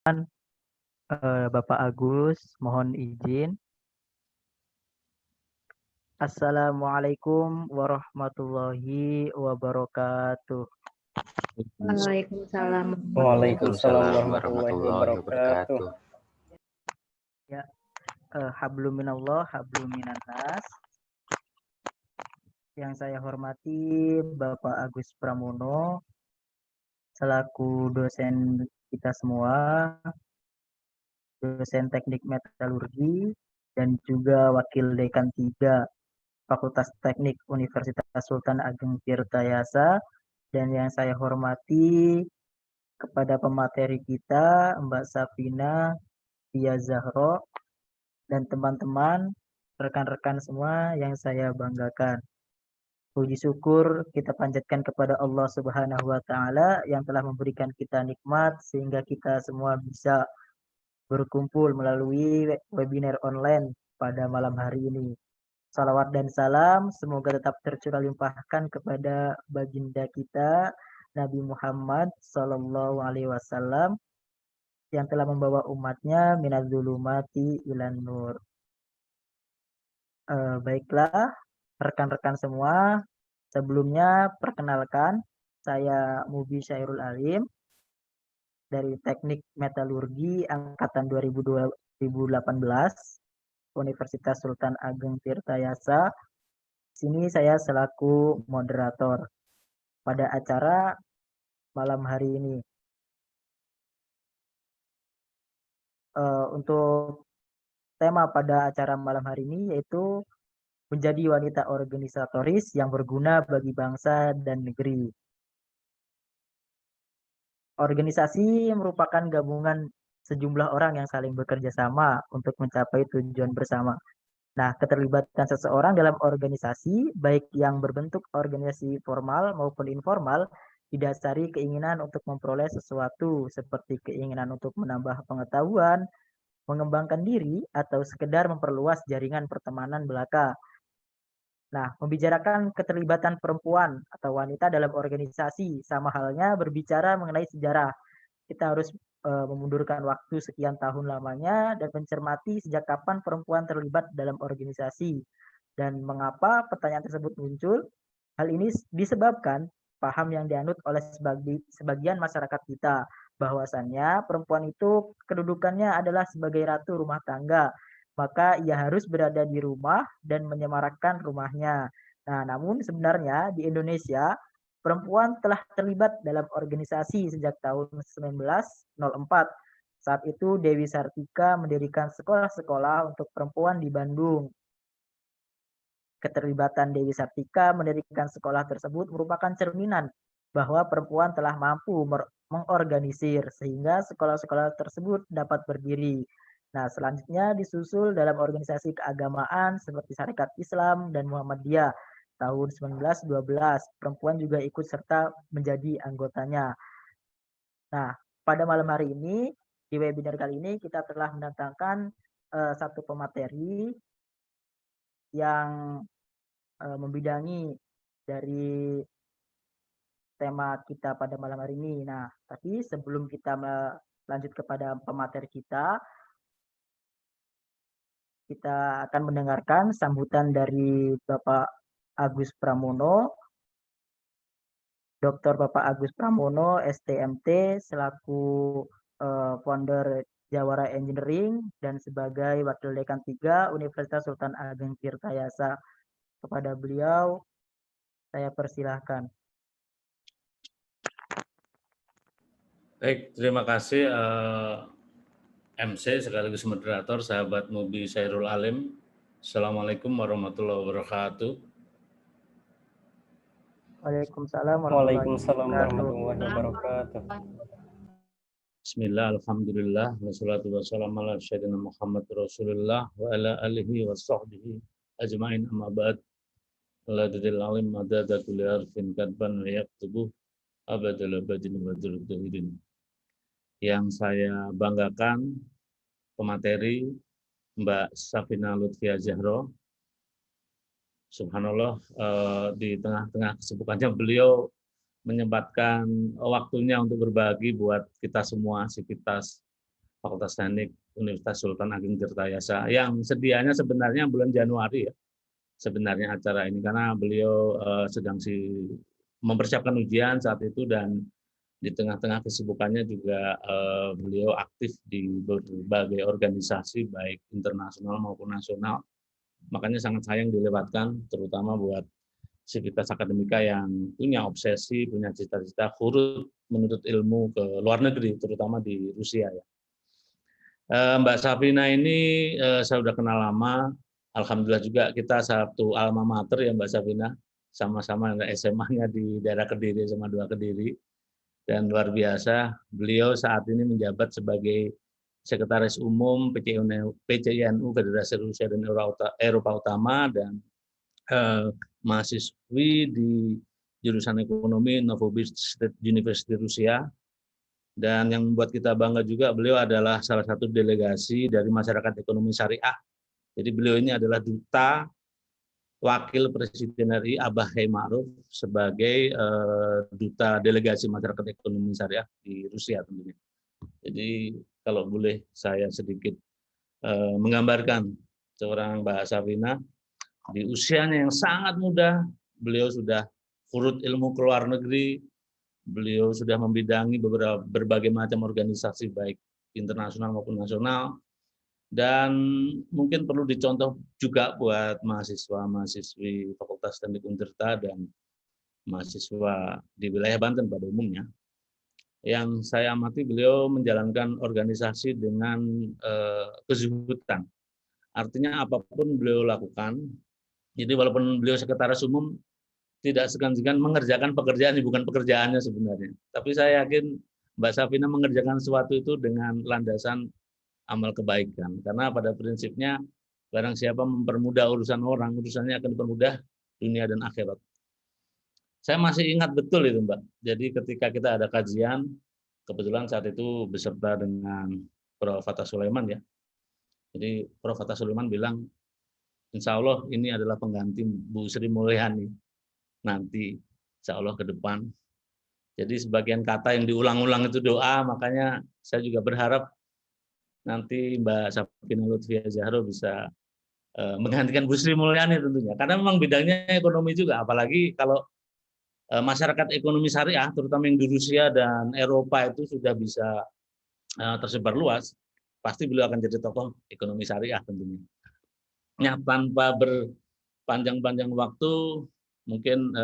Bapak Agus, mohon izin. Assalamualaikum warahmatullahi wabarakatuh. Waalaikumsalam. Waalaikumsalam warahmatullahi wabarakatuh. Ya, hablum minallah, hablum minannas. Yang saya hormati Bapak Agus Pramono selaku dosen kita semua, dosen teknik metalurgi dan juga wakil dekan 3 Fakultas Teknik Universitas Sultan Ageng Tirtayasa, dan yang saya hormati kepada pemateri kita Mbak Safina Tia Zahro dan teman-teman rekan-rekan semua yang saya banggakan. Puji syukur kita panjatkan kepada Allah Subhanahu wa taala yang telah memberikan kita nikmat sehingga kita semua bisa berkumpul melalui webinar online pada malam hari ini. Salawat dan salam semoga tetap tercurah limpahkan kepada baginda kita Nabi Muhammad Sallallahu Alaihi Wasallam yang telah membawa umatnya minadzulumati ilan nur. Baiklah, rekan-rekan semua, sebelumnya perkenalkan saya Mubi Syairul Alim dari Teknik Metalurgi angkatan 2018 Universitas Sultan Ageng Tirtayasa. Sini saya selaku moderator pada acara malam hari ini. Untuk tema pada acara malam hari ini yaitu menjadi wanita organisatoris yang berguna bagi bangsa dan negeri. Organisasi merupakan gabungan sejumlah orang yang saling bekerja sama untuk mencapai tujuan bersama. Nah, keterlibatan seseorang dalam organisasi, baik yang berbentuk organisasi formal maupun informal, didasari keinginan untuk memperoleh sesuatu, seperti keinginan untuk menambah pengetahuan, mengembangkan diri, atau sekedar memperluas jaringan pertemanan belaka. Nah, membicarakan keterlibatan perempuan atau wanita dalam organisasi, sama halnya berbicara mengenai sejarah. Kita harus memundurkan waktu sekian tahun lamanya dan mencermati sejak kapan perempuan terlibat dalam organisasi. Dan mengapa pertanyaan tersebut muncul? Hal ini disebabkan paham yang dianut oleh sebagian masyarakat kita, bahwasannya perempuan itu kedudukannya adalah sebagai ratu rumah tangga, maka ia harus berada di rumah dan menyemarakkan rumahnya. Nah, namun sebenarnya di Indonesia perempuan telah terlibat dalam organisasi sejak tahun 1904. Saat itu Dewi Sartika mendirikan sekolah-sekolah untuk perempuan di Bandung. Keterlibatan Dewi Sartika mendirikan sekolah tersebut merupakan cerminan bahwa perempuan telah mampu mengorganisir sehingga sekolah-sekolah tersebut dapat berdiri. Nah, selanjutnya disusul dalam organisasi keagamaan seperti Syarikat Islam dan Muhammadiyah. Tahun 1912, perempuan juga ikut serta menjadi anggotanya. Nah, pada malam hari ini, di webinar kali ini kita telah mendatangkan satu pemateri yang membidangi dari tema kita pada malam hari ini. Nah, tapi sebelum kita lanjut kepada pemateri kita akan mendengarkan sambutan dari Bapak Agus Pramono, Dr. Bapak Agus Pramono, STMT, selaku founder Jawara Engineering dan sebagai Wakil Dekan 3 Universitas Sultan Ageng Tirtayasa. Kepada beliau, saya persilahkan. Baik, terima kasih MC sekaligus moderator, sahabat Mubi Syairul Alim. Assalamualaikum warahmatullahi wabarakatuh. Waalaikumsalam warahmatullahi wabarakatuh. Bismillah, alhamdulillah, wassalatu wassalamu ala sayyidina Muhammad Rasulullah wa ala alihi wa sahbihi ajma'in amma ba'd. Aladadil alim madadatul arfin kadban wa yaktubuh abadal abadin wa durduhidin. Yang saya banggakan pemateri Mbak Safina Lutfia Zahro. Subhanallah, di tengah-tengah kesibukannya beliau menyempatkan waktunya untuk berbagi buat kita semua, sivitas Fakultas Teknik Universitas Sultan Ageng Tirtayasa, yang sedianya sebenarnya bulan Januari ya, sebenarnya acara ini, karena beliau sedang mempersiapkan ujian saat itu, dan di tengah-tengah kesibukannya juga beliau aktif di berbagai organisasi baik internasional maupun nasional. Makanya sangat sayang dilewatkan, terutama buat sivitas akademika yang punya obsesi, punya cita-cita kurut menuntut ilmu ke luar negeri, terutama di Rusia ya. Mbak Safina ini saya sudah kenal lama. Alhamdulillah juga kita satu alma mater ya Mbak Safina, sama-sama SMA-nya di daerah Kediri, SMA 2 Kediri. Dan luar biasa, beliau saat ini menjabat sebagai Sekretaris Umum PCINU Federasi Rusia dan Eropa Utama, dan mahasiswi di jurusan ekonomi Novosibirsk State University Rusia. Dan yang membuat kita bangga juga, beliau adalah salah satu delegasi dari masyarakat ekonomi syariah. Jadi beliau ini adalah duta Wakil Presiden RI Abah Hei Ma'ruf sebagai duta delegasi masyarakat ekonomi syariah di Rusia tentunya. Jadi kalau boleh saya sedikit menggambarkan seorang Mbak Safina, di usianya yang sangat muda, beliau sudah kurut ilmu ke luar negeri, beliau sudah membidangi berbagai macam organisasi baik internasional maupun nasional. Dan mungkin perlu dicontoh juga buat mahasiswa-mahasiswi Fakultas Teknik Untirta dan mahasiswa di wilayah Banten pada umumnya. Yang saya amati, beliau menjalankan organisasi dengan kezuhudan. Artinya apapun beliau lakukan, jadi walaupun beliau sekretaris umum, tidak segan-segan mengerjakan pekerjaan, bukan pekerjaannya sebenarnya. Tapi saya yakin Mbak Safina mengerjakan sesuatu itu dengan landasan amal kebaikan. Karena pada prinsipnya barang siapa mempermudah urusan orang, urusannya akan dipermudah dunia dan akhirat. Saya masih ingat betul itu Mbak. Jadi ketika kita ada kajian, kebetulan saat itu beserta dengan Prof. Fatah Sulaiman ya. Jadi Prof. Fatah Sulaiman bilang, insya Allah ini adalah pengganti Bu Sri Mulyani nanti, insya Allah ke depan. Jadi sebagian kata yang diulang-ulang itu doa, makanya saya juga berharap nanti Mbak Safina Lutfia Zahro bisa menggantikan Bu Sri Mulyani tentunya. Karena memang bidangnya ekonomi juga, apalagi kalau masyarakat ekonomi syariah, terutama yang di Rusia dan Eropa itu sudah bisa tersebar luas, pasti beliau akan jadi tokoh ekonomi syariah tentunya. Ya, tanpa berpanjang-panjang waktu, mungkin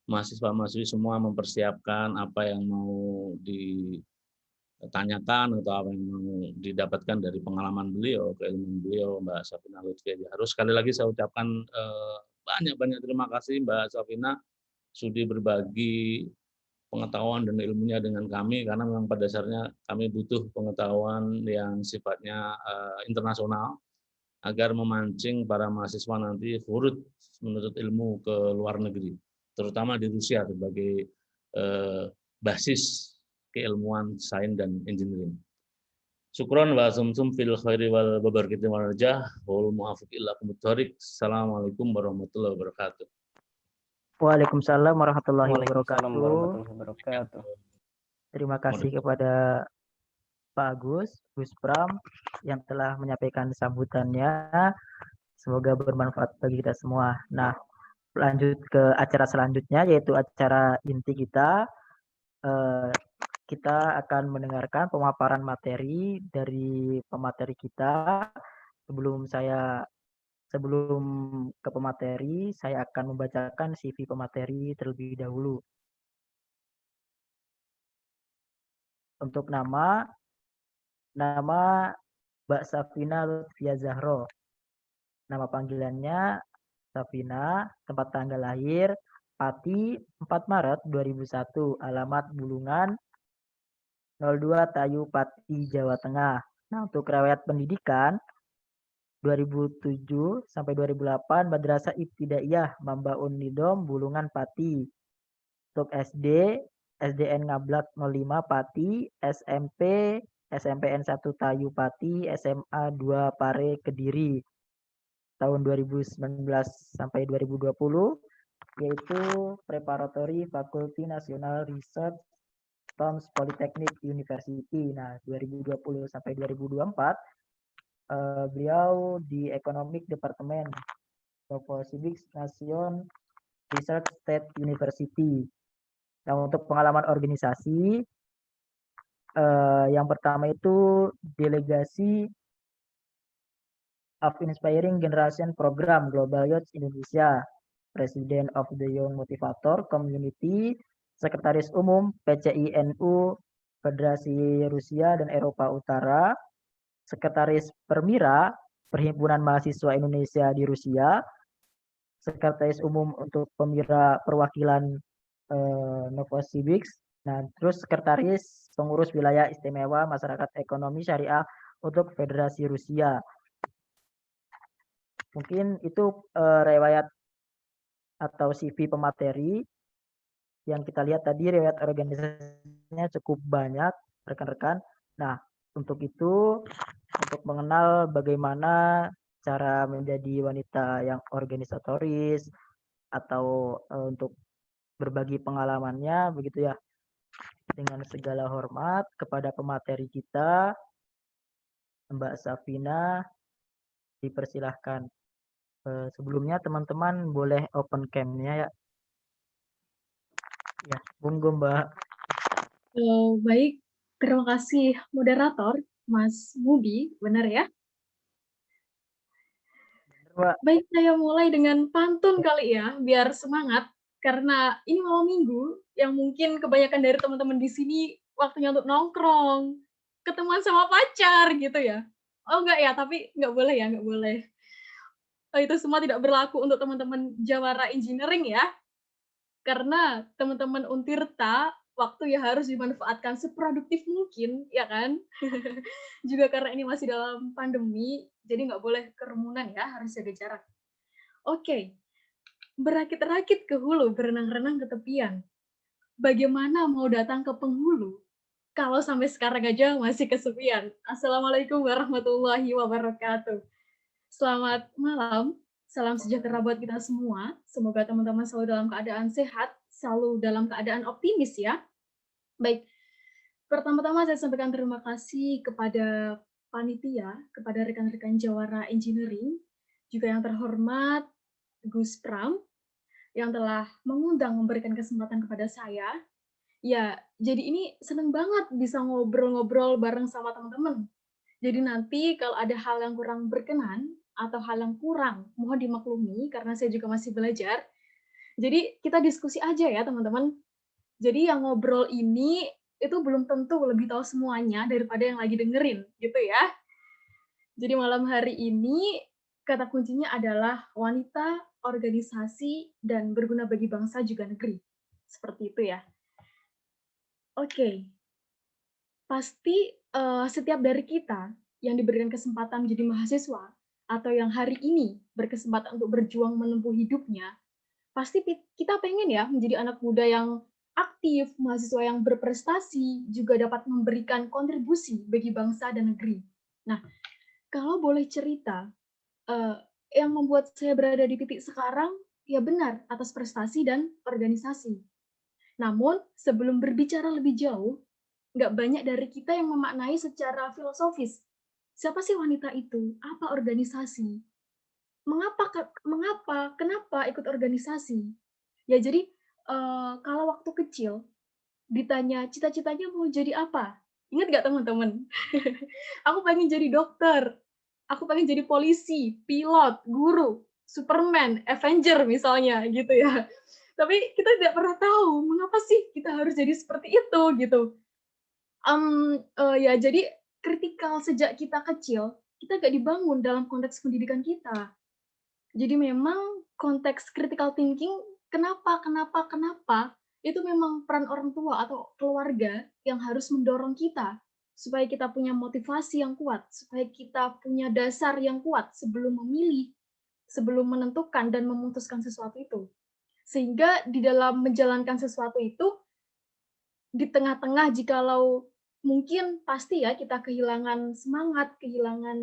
mahasiswa-mahasiswi semua mempersiapkan apa yang mau ditanyakan atau apa yang mau didapatkan dari pengalaman beliau, keilmuan beliau, Mbak Safina Lutfia Zahro. Sekali lagi saya ucapkan banyak-banyak terima kasih Mbak Safina sudi berbagi pengetahuan dan ilmunya dengan kami, karena memang pada dasarnya kami butuh pengetahuan yang sifatnya internasional agar memancing para mahasiswa nanti kurut menuntut ilmu ke luar negeri, terutama di Rusia sebagai basis keilmuan sains dan engineering. Syukron wa sumsum fil khairi wal barakati wal najah wal muafiq illa kumutharik. Assalamualaikum warahmatullahi wabarakatuh. Waalaikumsalam warahmatullahi Waalaikumsalam wabarakatuh. warahmatullahi wabarakatuh. Terima kasih kepada Pak Gus Pram yang telah menyampaikan sambutannya. Semoga bermanfaat bagi kita semua. Nah, lanjut ke acara selanjutnya, yaitu acara inti kita. Kita akan mendengarkan pemaparan materi dari pemateri kita. Sebelum ke pemateri, saya akan membacakan CV pemateri terlebih dahulu. Untuk nama Mbak Safina Lutfia Zahro. Nama panggilannya Safina, tempat tanggal lahir Pati 4 Maret 2001, alamat Bulungan 02 Tayu Pati, Jawa Tengah. Nah, untuk riwayat pendidikan 2007 sampai 2008 Madrasah Ibtidaiyah Mambaun Nidom Bulungan Pati. Untuk SD, SDN Ngablak 05 Pati, SMP, SMPN 1 Tayu Pati, SMA 2 Pare Kediri. Tahun 2019 sampai 2020 yaitu Preparatory Fakulti Nasional Research Tomsk Polytechnic University. Nah, 2020 sampai 2024 beliau di Economic Department Novosibirsk Nation Research State University. Nah, untuk pengalaman organisasi, yang pertama itu delegasi of Inspiring Generation Program Global Youth Indonesia, Presiden of the Young Motivator Community, Sekretaris Umum PCINU Federasi Rusia dan Eropa Utara, Sekretaris Permira Perhimpunan Mahasiswa Indonesia di Rusia, Sekretaris Umum untuk Permira Perwakilan Novosibirsk, nah terus Sekretaris Pengurus Wilayah Istimewa Masyarakat Ekonomi Syariah untuk Federasi Rusia. Mungkin itu riwayat atau CV pemateri yang kita lihat tadi, riwayat organisasinya cukup banyak rekan-rekan. Nah, untuk itu, untuk mengenal bagaimana cara menjadi wanita yang organisatoris atau untuk berbagi pengalamannya, begitu ya. Dengan segala hormat kepada pemateri kita, Mbak Safina, dipersilahkan. Sebelumnya teman-teman boleh open cam-nya ya. Ya, monggo Mbak. Baik, terima kasih moderator, Mas Mubi, benar ya? Mbak. Baik, saya mulai dengan pantun kali ya, biar semangat. Karena ini malam minggu, yang mungkin kebanyakan dari teman-teman di sini waktunya untuk nongkrong, ketemuan sama pacar gitu ya. Oh enggak ya, tapi nggak boleh ya, nggak boleh. Itu semua tidak berlaku untuk teman-teman Jawara Engineering ya. Karena teman-teman Untirta, waktu ya harus dimanfaatkan seproduktif mungkin, ya kan? Juga karena ini masih dalam pandemi, jadi nggak boleh kerumunan ya, harus jaga jarak. Oke, berakit-rakit ke hulu, berenang-renang ke tepian. Bagaimana mau datang ke penghulu, kalau sampai sekarang aja masih kesepian? Assalamualaikum warahmatullahi wabarakatuh. Selamat malam, salam sejahtera buat kita semua. Semoga teman-teman selalu dalam keadaan sehat, selalu dalam keadaan optimis ya. Baik, pertama-tama saya sampaikan terima kasih kepada panitia, kepada rekan-rekan Jawara Engineering, juga yang terhormat Gus Pram, yang telah mengundang memberikan kesempatan kepada saya. Ya, jadi ini seneng banget bisa ngobrol-ngobrol bareng sama teman-teman. Jadi nanti kalau ada hal yang kurang berkenan, atau hal yang kurang, mohon dimaklumi karena saya juga masih belajar. Jadi kita diskusi aja ya teman-teman. Jadi yang ngobrol ini itu belum tentu lebih tahu semuanya daripada yang lagi dengerin, gitu ya. Jadi malam hari ini kata kuncinya adalah wanita, organisasi, dan berguna bagi bangsa juga negeri. Seperti itu ya. Oke. Pasti setiap dari kita yang diberikan kesempatan menjadi mahasiswa, atau yang hari ini berkesempatan untuk berjuang menempuh hidupnya, pasti kita pengen ya menjadi anak muda yang aktif, mahasiswa yang berprestasi, juga dapat memberikan kontribusi bagi bangsa dan negeri. Nah, kalau boleh cerita, yang membuat saya berada di titik sekarang, ya benar, atas prestasi dan organisasi. Namun, sebelum berbicara lebih jauh, nggak banyak dari kita yang memaknai secara filosofis. Siapa sih wanita itu? Apa organisasi? Kenapa ikut organisasi? Ya jadi kalau waktu kecil ditanya cita-citanya mau jadi apa? Ingat nggak teman-teman? Aku pengen jadi dokter, aku pengen jadi polisi, pilot, guru, Superman, Avenger misalnya gitu ya. Tapi kita tidak pernah tahu mengapa sih kita harus jadi seperti itu gitu. Ya jadi kritikal sejak kita kecil, kita nggak dibangun dalam konteks pendidikan kita. Jadi memang konteks critical thinking, kenapa, itu memang peran orang tua atau keluarga yang harus mendorong kita supaya kita punya motivasi yang kuat, supaya kita punya dasar yang kuat sebelum memilih, sebelum menentukan dan memutuskan sesuatu itu. Sehingga di dalam menjalankan sesuatu itu, di tengah-tengah jikalau mungkin pasti ya kita kehilangan semangat, kehilangan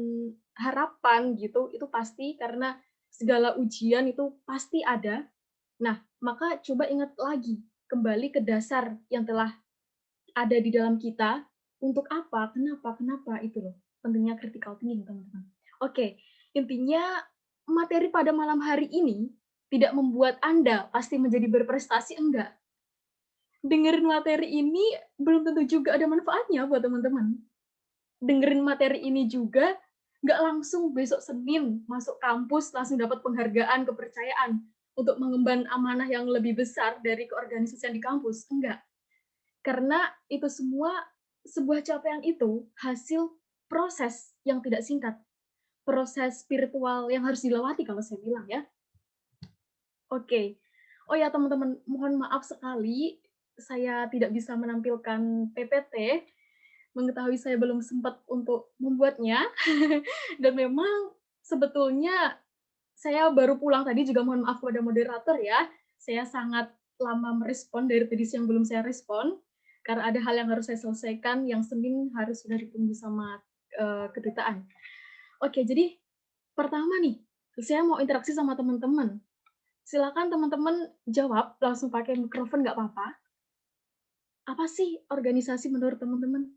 harapan gitu, itu pasti karena segala ujian itu pasti ada. Nah, maka coba ingat lagi, kembali ke dasar yang telah ada di dalam kita, untuk apa, kenapa, itu loh. Pentingnya critical thinking, teman-teman. Oke, intinya materi pada malam hari ini tidak membuat Anda pasti menjadi berprestasi, enggak. Dengerin materi ini belum tentu juga ada manfaatnya buat teman-teman. Dengerin materi ini juga nggak langsung besok Senin masuk kampus langsung dapat penghargaan, kepercayaan untuk mengemban amanah yang lebih besar dari keorganisasian di kampus. Enggak. Karena itu semua, sebuah capaian itu hasil proses yang tidak singkat. Proses spiritual yang harus dilewati kalau saya bilang ya. Oke. Oh ya teman-teman, mohon maaf sekali saya tidak bisa menampilkan PPT, mengetahui saya belum sempat untuk membuatnya. Dan memang sebetulnya saya baru pulang tadi, juga mohon maaf kepada moderator ya. Saya sangat lama merespon dari tadi siang belum saya respon karena ada hal yang harus saya selesaikan yang Senin harus sudah ditunggu sama kedutaan. Oke, jadi pertama nih, saya mau interaksi sama teman-teman. Silakan teman-teman jawab langsung pakai mikrofon nggak apa-apa. Apa sih organisasi menurut teman-teman?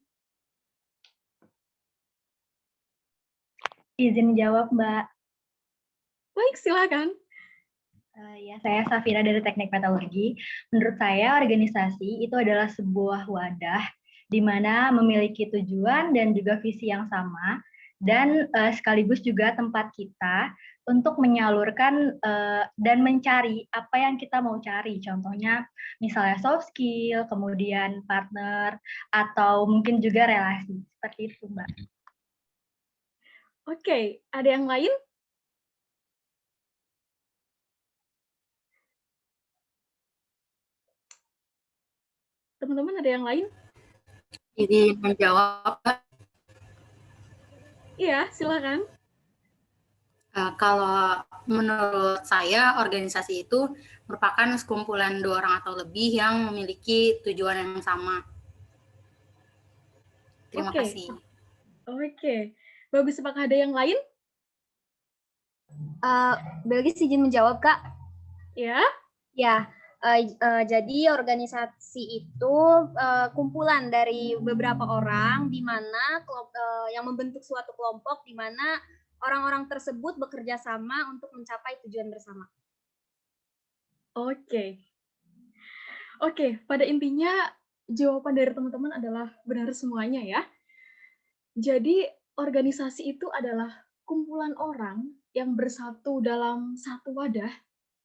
Izin jawab, Mbak. Baik, silakan. Ya, saya Safira dari Teknik Metalurgi. Menurut saya, organisasi itu adalah sebuah wadah di mana memiliki tujuan dan juga visi yang sama, dan sekaligus juga tempat kita untuk menyalurkan dan mencari apa yang kita mau cari. Contohnya, misalnya soft skill, kemudian partner, atau mungkin juga relasi. Seperti itu, Mbak. Oke, ada yang lain? Teman-teman ada yang lain? Jadi menjawab, Iya, silakan. kalau menurut saya organisasi itu merupakan sekumpulan 2 orang atau lebih yang memiliki tujuan yang sama. Terima kasih. Oke, bagus. Apakah ada yang lain? Belgis izin menjawab, Kak. Ya. Ya, jadi organisasi itu kumpulan dari beberapa orang di mana yang membentuk suatu kelompok di mana orang-orang tersebut bekerja sama untuk mencapai tujuan bersama. Oke. Oke, pada intinya jawaban dari teman-teman adalah benar semuanya ya. Jadi organisasi itu adalah kumpulan orang yang bersatu dalam satu wadah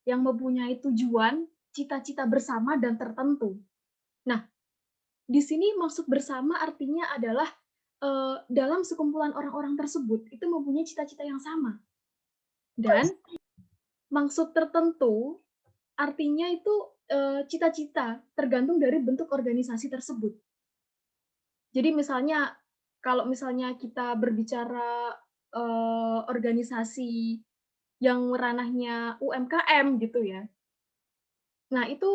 yang mempunyai tujuan, cita-cita bersama dan tertentu. Nah, di sini maksud bersama artinya adalah dalam sekumpulan orang-orang tersebut itu mempunyai cita-cita yang sama. Dan maksud tertentu artinya itu cita-cita tergantung dari bentuk organisasi tersebut. Jadi misalnya kalau misalnya kita berbicara organisasi yang ranahnya UMKM gitu ya. Nah, itu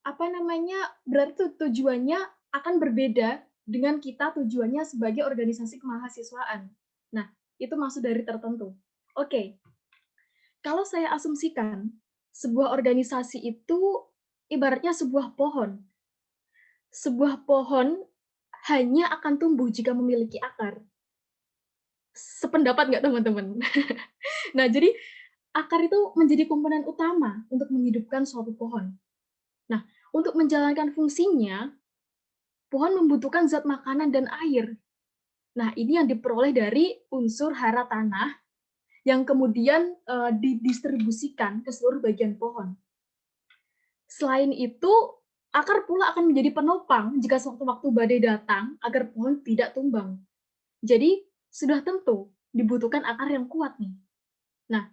apa namanya? Berarti tujuannya akan berbeda dengan kita tujuannya sebagai organisasi kemahasiswaan. Nah, itu maksud dari tertentu. Oke. Kalau saya asumsikan sebuah organisasi itu ibaratnya sebuah pohon. Sebuah pohon hanya akan tumbuh jika memiliki akar. Sependapat nggak teman-teman? Nah, jadi akar itu menjadi komponen utama untuk menghidupkan suatu pohon. Nah, untuk menjalankan fungsinya, pohon membutuhkan zat makanan dan air. Nah, ini yang diperoleh dari unsur hara tanah yang kemudian didistribusikan ke seluruh bagian pohon. Selain itu, akar pula akan menjadi penopang jika sewaktu-waktu badai datang agar pohon tidak tumbang. Jadi, sudah tentu dibutuhkan akar yang kuat nih. Nah,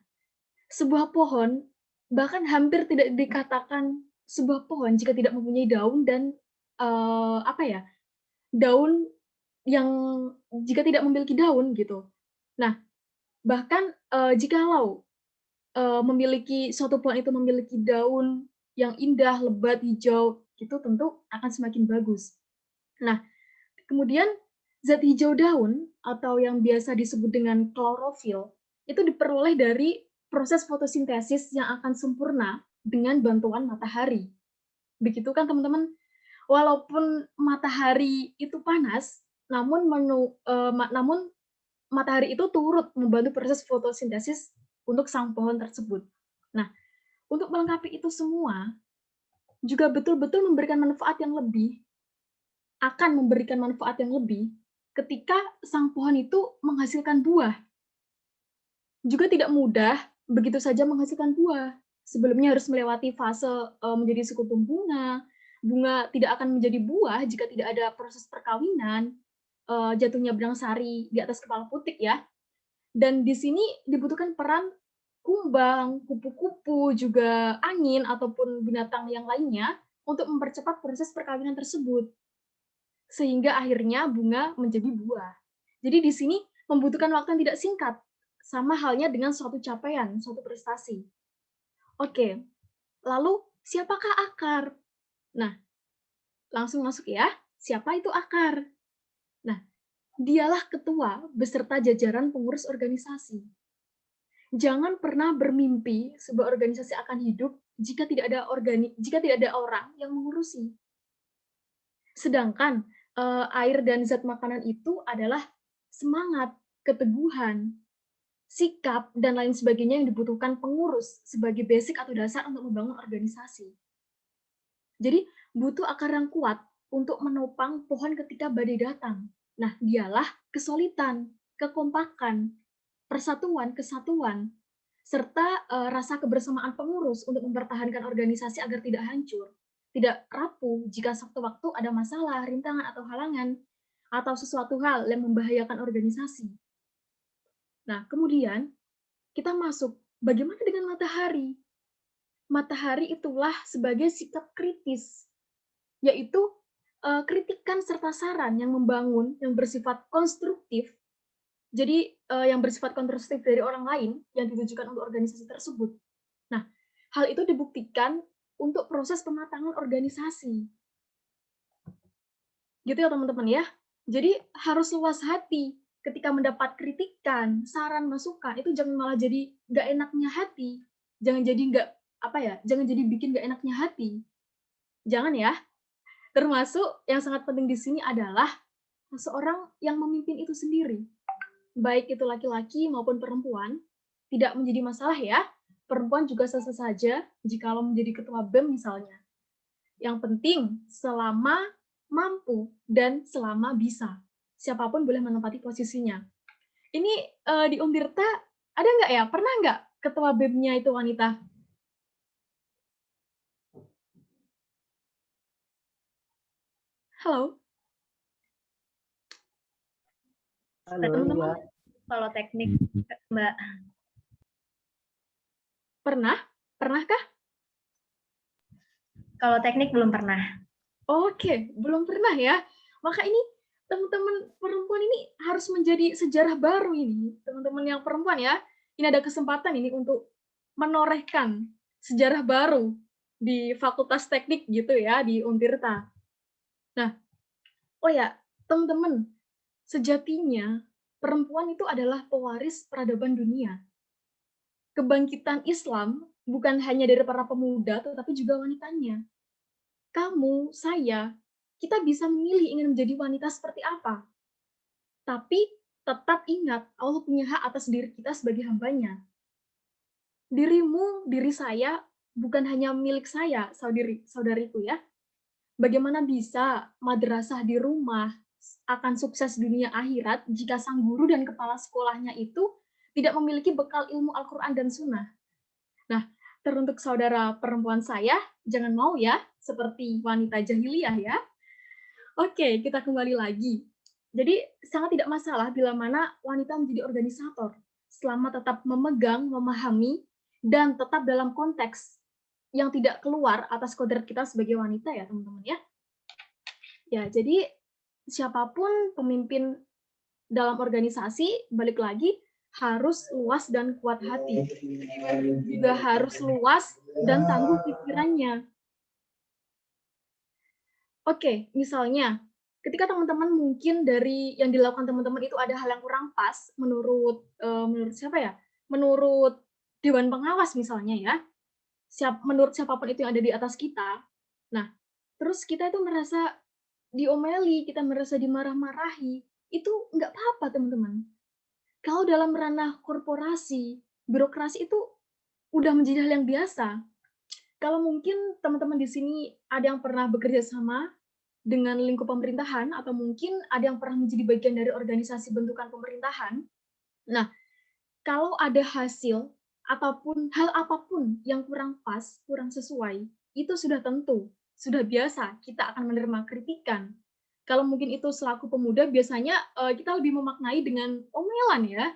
sebuah pohon bahkan hampir tidak dikatakan sebuah pohon jika tidak mempunyai daun dan daun yang jika tidak memiliki daun gitu. Nah, bahkan jikalau memiliki suatu pohon itu memiliki daun yang indah, lebat, hijau, itu tentu akan semakin bagus. Nah, kemudian zat hijau daun atau yang biasa disebut dengan klorofil itu diperoleh dari proses fotosintesis yang akan sempurna dengan bantuan matahari. Begitu kan teman-teman? walaupun matahari itu panas, namun matahari itu turut membantu proses fotosintesis untuk sang pohon tersebut. Nah, untuk melengkapi itu semua, juga betul-betul memberikan manfaat yang lebih, akan memberikan manfaat yang lebih ketika sang pohon itu menghasilkan buah. Juga tidak mudah begitu saja menghasilkan buah. Sebelumnya harus melewati fase menjadi sekutum bunga. Bunga tidak akan menjadi buah jika tidak ada proses perkawinan, jatuhnya benang sari di atas kepala putik ya. Dan di sini dibutuhkan peran kumbang, kupu-kupu, juga angin ataupun binatang yang lainnya untuk mempercepat proses perkawinan tersebut. Sehingga akhirnya bunga menjadi buah. Jadi di sini membutuhkan waktu yang tidak singkat, sama halnya dengan suatu capaian, suatu prestasi. Oke, lalu siapakah akar? Nah, langsung masuk ya, siapa itu akar? Nah, dialah ketua beserta jajaran pengurus organisasi. Jangan pernah bermimpi sebuah organisasi akan hidup jika tidak ada orang yang mengurusi. Sedangkan air dan zat makanan itu adalah semangat, keteguhan, sikap, dan lain sebagainya yang dibutuhkan pengurus sebagai basic atau dasar untuk membangun organisasi. Jadi, butuh akar yang kuat untuk menopang pohon ketika badai datang. Nah, dialah kesulitan, kekompakan, persatuan, kesatuan, serta rasa kebersamaan pengurus untuk mempertahankan organisasi agar tidak hancur, tidak rapuh jika sewaktu-waktu ada masalah, rintangan, atau halangan, atau sesuatu hal yang membahayakan organisasi. Nah, kemudian kita masuk, bagaimana dengan matahari? Matahari itulah sebagai sikap kritis, yaitu kritikan serta saran yang membangun, yang bersifat konstruktif. Jadi yang bersifat konstruktif dari orang lain yang ditujukan untuk organisasi tersebut. Nah, hal itu dibuktikan untuk proses pematangan organisasi. Gitu ya teman-teman ya. Jadi harus luas hati ketika mendapat kritikan, saran, masukan, itu jangan malah jadi nggak enaknya hati. Jangan jadi jangan jadi bikin nggak enaknya hati. Jangan ya. Termasuk yang sangat penting di sini adalah seseorang yang memimpin itu sendiri. Baik itu laki-laki maupun perempuan, tidak menjadi masalah ya. Perempuan juga sah-sah saja jikalau menjadi ketua BEM misalnya. Yang penting selama mampu dan selama bisa. Siapapun boleh menempati posisinya. Ini di Untirta ada nggak ya? Pernah nggak ketua BEM-nya itu wanita? Halo? Halo, Teman-teman, iya. Kalau teknik, Mbak. pernah? Pernahkah? Kalau teknik belum pernah. Oke, belum pernah ya. Maka ini teman-teman perempuan ini harus menjadi sejarah baru ini. Teman-teman yang perempuan ya, ini ada kesempatan ini untuk menorehkan sejarah baru di Fakultas Teknik gitu ya, di Untirta. Nah, oh ya, teman-teman, sejatinya perempuan itu adalah pewaris peradaban dunia. Kebangkitan Islam bukan hanya dari para pemuda, tetapi juga wanitanya. Kamu, saya, kita bisa memilih ingin menjadi wanita seperti apa. Tapi tetap ingat, Allah punya hak atas diri kita sebagai hambanya. Dirimu, diri saya, bukan hanya milik saya, saudariku ya. Bagaimana bisa madrasah di rumah akan sukses dunia akhirat jika sang guru dan kepala sekolahnya itu tidak memiliki bekal ilmu Al-Quran dan Sunnah. Nah, teruntuk saudara perempuan saya, jangan mau ya, seperti wanita jahiliyah ya. Oke, kita kembali lagi. Jadi, sangat tidak masalah bila mana wanita menjadi organisator, selama tetap memegang, memahami, dan tetap dalam konteks yang tidak keluar atas kodrat kita sebagai wanita ya, teman-teman ya. Ya, jadi siapapun pemimpin dalam organisasi, balik lagi, harus luas dan kuat hati. Juga harus luas dan tangguh pikirannya. Oke, misalnya, ketika teman-teman mungkin dari yang dilakukan teman-teman itu ada hal yang kurang pas menurut siapa ya? Menurut Dewan Pengawas misalnya ya. Menurut siapapun itu yang ada di atas kita. Nah, terus kita itu merasa diomeli, kita merasa dimarah-marahi, itu nggak apa-apa teman-teman. Kalau dalam ranah korporasi, birokrasi itu udah menjadi hal yang biasa. Kalau mungkin teman-teman di sini ada yang pernah bekerja sama dengan lingkup pemerintahan, atau mungkin ada yang pernah menjadi bagian dari organisasi bentukan pemerintahan. Nah, kalau ada hasil ataupun hal apapun yang kurang pas, kurang sesuai, itu sudah tentu, sudah biasa kita akan menerima kritikan. Kalau mungkin itu selaku pemuda, biasanya kita lebih memaknai dengan omelan ya,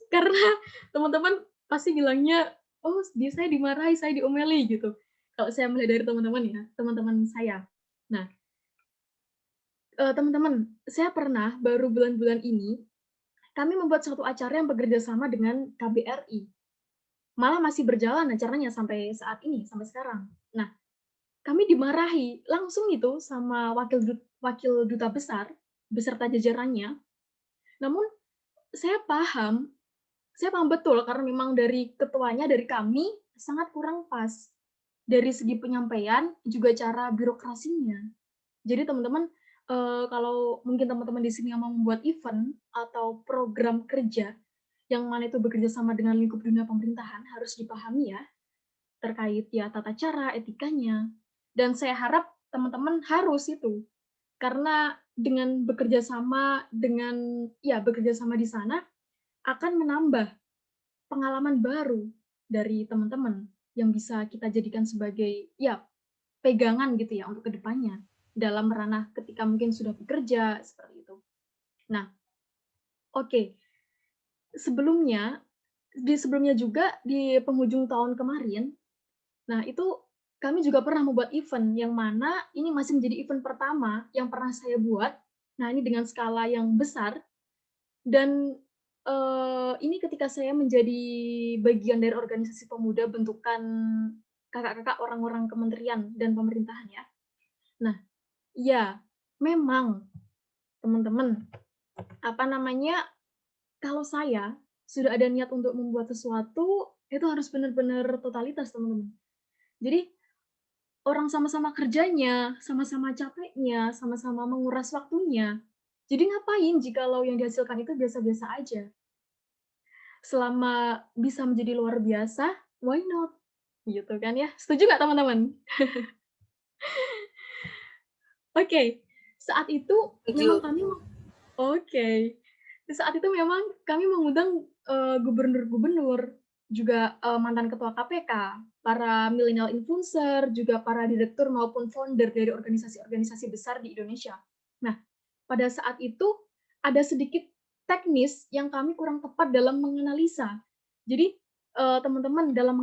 karena teman-teman pasti bilangnya, oh saya dimarahi, saya diomeli gitu. Kalau saya melihat dari teman-teman ya, teman-teman saya. Nah, teman-teman, saya pernah baru bulan-bulan ini, kami membuat suatu acara yang bekerja sama dengan KBRI. Malah masih berjalan acaranya sampai saat ini, sampai sekarang. Nah, kami dimarahi langsung itu sama wakil duta besar beserta jajarannya. Namun saya paham betul karena memang dari ketuanya, dari kami sangat kurang pas dari segi penyampaian juga cara birokrasinya. Jadi teman-teman, kalau mungkin teman-teman di sini yang mau membuat event atau program kerja yang mana itu bekerja sama dengan lingkup dunia pemerintahan, harus dipahami ya terkait ya tata cara, etikanya. Dan saya harap teman-teman harus itu. Karena dengan bekerja sama di sana akan menambah pengalaman baru dari teman-teman yang bisa kita jadikan sebagai ya pegangan gitu ya untuk kedepannya dalam ranah ketika mungkin sudah bekerja seperti itu. Nah, oke. Sebelumnya juga di penghujung tahun kemarin, nah itu kami juga pernah membuat event yang mana ini masih menjadi event pertama yang pernah saya buat. Nah ini dengan skala yang besar dan ini ketika saya menjadi bagian dari organisasi pemuda bentukan kakak-kakak orang-orang kementerian dan pemerintahan ya. Nah, ya memang teman-teman kalau saya sudah ada niat untuk membuat sesuatu, itu harus benar-benar totalitas, teman-teman. Jadi, orang sama-sama kerjanya, sama-sama capeknya, sama-sama menguras waktunya. Jadi ngapain jikalau yang dihasilkan itu biasa-biasa aja? Selama bisa menjadi luar biasa, why not? Gitu kan ya. Setuju nggak, teman-teman? Oke, saat itu memang kami saat itu memang kami mengundang gubernur-gubernur, juga mantan ketua KPK, para milenial influencer, juga para direktur maupun founder dari organisasi-organisasi besar di Indonesia. Nah, pada saat itu ada sedikit teknis yang kami kurang tepat dalam menganalisa. Jadi teman-teman dalam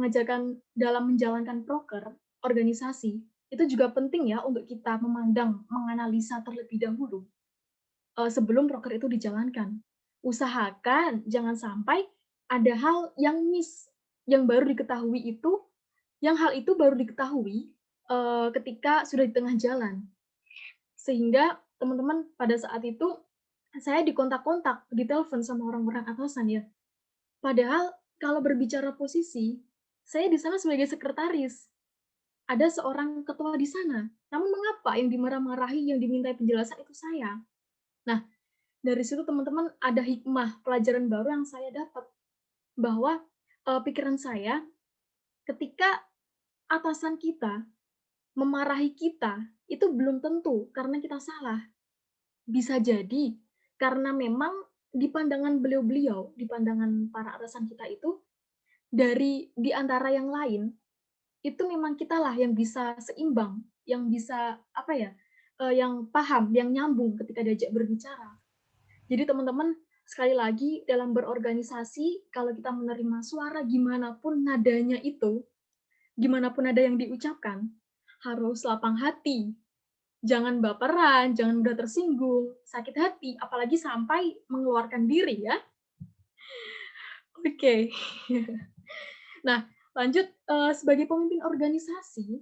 menjalankan proker organisasi itu juga penting ya untuk kita menganalisa terlebih dahulu sebelum proker itu dijalankan. Usahakan jangan sampai ada hal yang miss, yang baru diketahui itu, hal itu baru diketahui ketika sudah di tengah jalan. Sehingga teman-teman pada saat itu saya dikontak-kontak, ditelepon sama orang-orang atasan ya. Padahal kalau berbicara posisi, saya di sana sebagai sekretaris. Ada seorang ketua di sana. Namun mengapa yang dimarah-marahi, yang dimintai penjelasan itu saya? Nah, dari situ teman-teman ada hikmah pelajaran baru yang saya dapat bahwa pikiran saya ketika atasan kita memarahi kita itu belum tentu karena kita salah. Bisa jadi karena memang di pandangan beliau-beliau, di pandangan para atasan kita itu di antara yang lain itu memang kitalah yang bisa seimbang, yang bisa yang paham, yang nyambung ketika diajak berbicara. Jadi teman-teman, sekali lagi dalam berorganisasi, kalau kita menerima suara gimana pun nadanya itu, gimana pun nada yang diucapkan, harus lapang hati. Jangan baperan, jangan mudah tersinggung, sakit hati, apalagi sampai mengeluarkan diri ya. Oke. Nah, lanjut, sebagai pemimpin organisasi,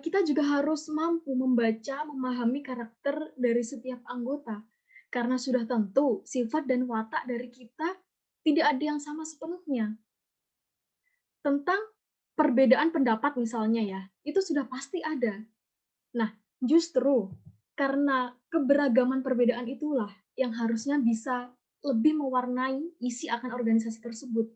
kita juga harus mampu membaca, memahami karakter dari setiap anggota. Karena sudah tentu sifat dan watak dari kita tidak ada yang sama sepenuhnya. Tentang perbedaan pendapat misalnya ya, itu sudah pasti ada. Nah, justru karena keberagaman perbedaan itulah yang harusnya bisa lebih mewarnai isi akan organisasi tersebut.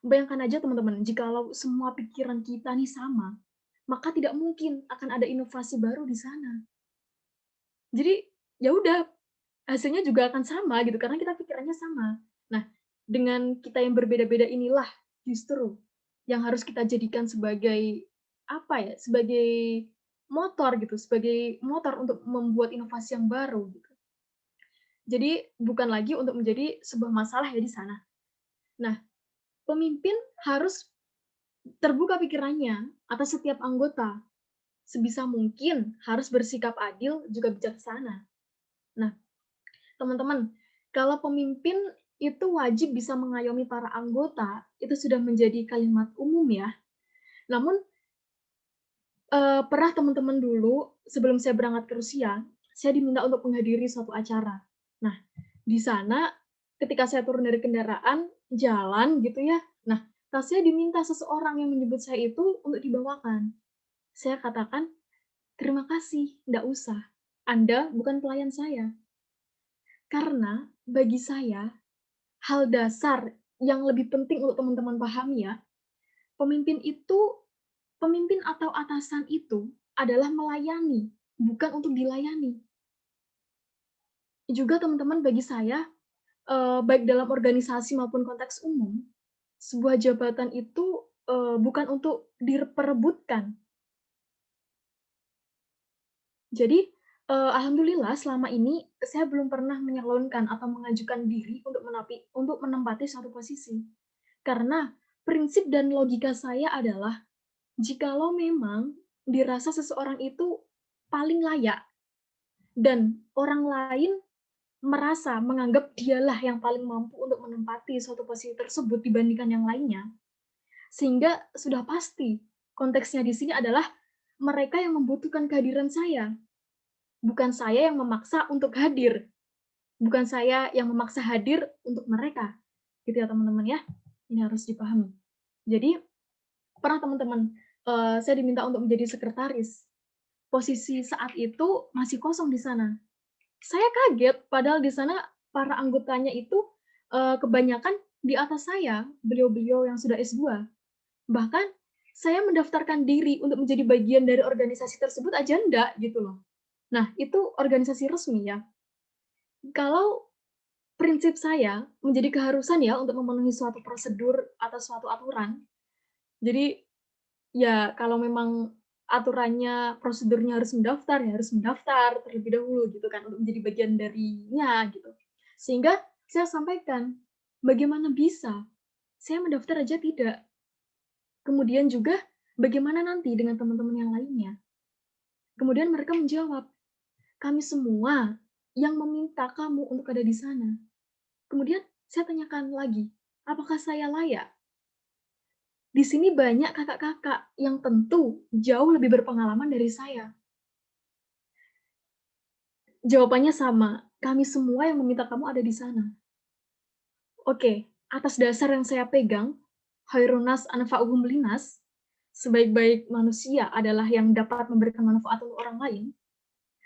Bayangkan aja teman-teman, jikalau semua pikiran kita nih sama, maka tidak mungkin akan ada inovasi baru di sana. Jadi ya udah, hasilnya juga akan sama gitu karena kita pikirannya sama. Nah, dengan kita yang berbeda-beda inilah justru yang harus kita jadikan sebagai apa ya? Sebagai motor gitu, sebagai motor untuk membuat inovasi yang baru gitu. Jadi bukan lagi untuk menjadi sebuah masalah ya di sana. Nah, pemimpin harus terbuka pikirannya atas setiap anggota. Sebisa mungkin harus bersikap adil juga bijaksana. Nah, teman-teman, kalau pemimpin itu wajib bisa mengayomi para anggota, itu sudah menjadi kalimat umum ya. Namun, pernah teman-teman dulu, sebelum saya berangkat ke Rusia, saya diminta untuk menghadiri suatu acara. Nah, di sana ketika saya turun dari kendaraan, jalan gitu ya, nah, tasnya diminta seseorang yang menyebut saya itu untuk dibawakan. Saya katakan, terima kasih, enggak usah. Anda bukan pelayan saya. Karena bagi saya, hal dasar yang lebih penting untuk teman-teman pahami ya, pemimpin atau atasan itu adalah melayani, bukan untuk dilayani. Juga teman-teman bagi saya, baik dalam organisasi maupun konteks umum, sebuah jabatan itu bukan untuk diperebutkan. Jadi, alhamdulillah selama ini saya belum pernah menyalonkan atau mengajukan diri untuk menempati suatu posisi. Karena prinsip dan logika saya adalah, jikalau memang dirasa seseorang itu paling layak dan orang lain merasa menganggap dialah yang paling mampu untuk menempati suatu posisi tersebut dibandingkan yang lainnya, sehingga sudah pasti konteksnya di sini adalah mereka yang membutuhkan kehadiran saya. Bukan saya yang memaksa untuk hadir. Bukan saya yang memaksa hadir untuk mereka. Gitu ya teman-teman ya. Ini harus dipahami. Jadi, pernah teman-teman, saya diminta untuk menjadi sekretaris. Posisi saat itu masih kosong di sana. Saya kaget, padahal di sana para anggotanya itu kebanyakan di atas saya, beliau-beliau yang sudah S2. Bahkan, saya mendaftarkan diri untuk menjadi bagian dari organisasi tersebut aja enggak, gitu loh. Nah, itu organisasi resmi ya. Kalau prinsip saya menjadi keharusan ya untuk memenuhi suatu prosedur atau suatu aturan. Jadi ya kalau memang aturannya, prosedurnya harus mendaftar, ya harus mendaftar terlebih dahulu gitu kan untuk menjadi bagian darinya gitu. Sehingga saya sampaikan, bagaimana bisa? Saya mendaftar aja tidak. Kemudian juga bagaimana nanti dengan teman-teman yang lainnya? Kemudian mereka menjawab, kami semua yang meminta kamu untuk ada di sana. Kemudian saya tanyakan lagi, apakah saya layak? Di sini banyak kakak-kakak yang tentu jauh lebih berpengalaman dari saya. Jawabannya sama, kami semua yang meminta kamu ada di sana. Oke, atas dasar yang saya pegang, khairunas anfa'uhum linas, sebaik-baik manusia adalah yang dapat memberikan manfaat untuk orang lain.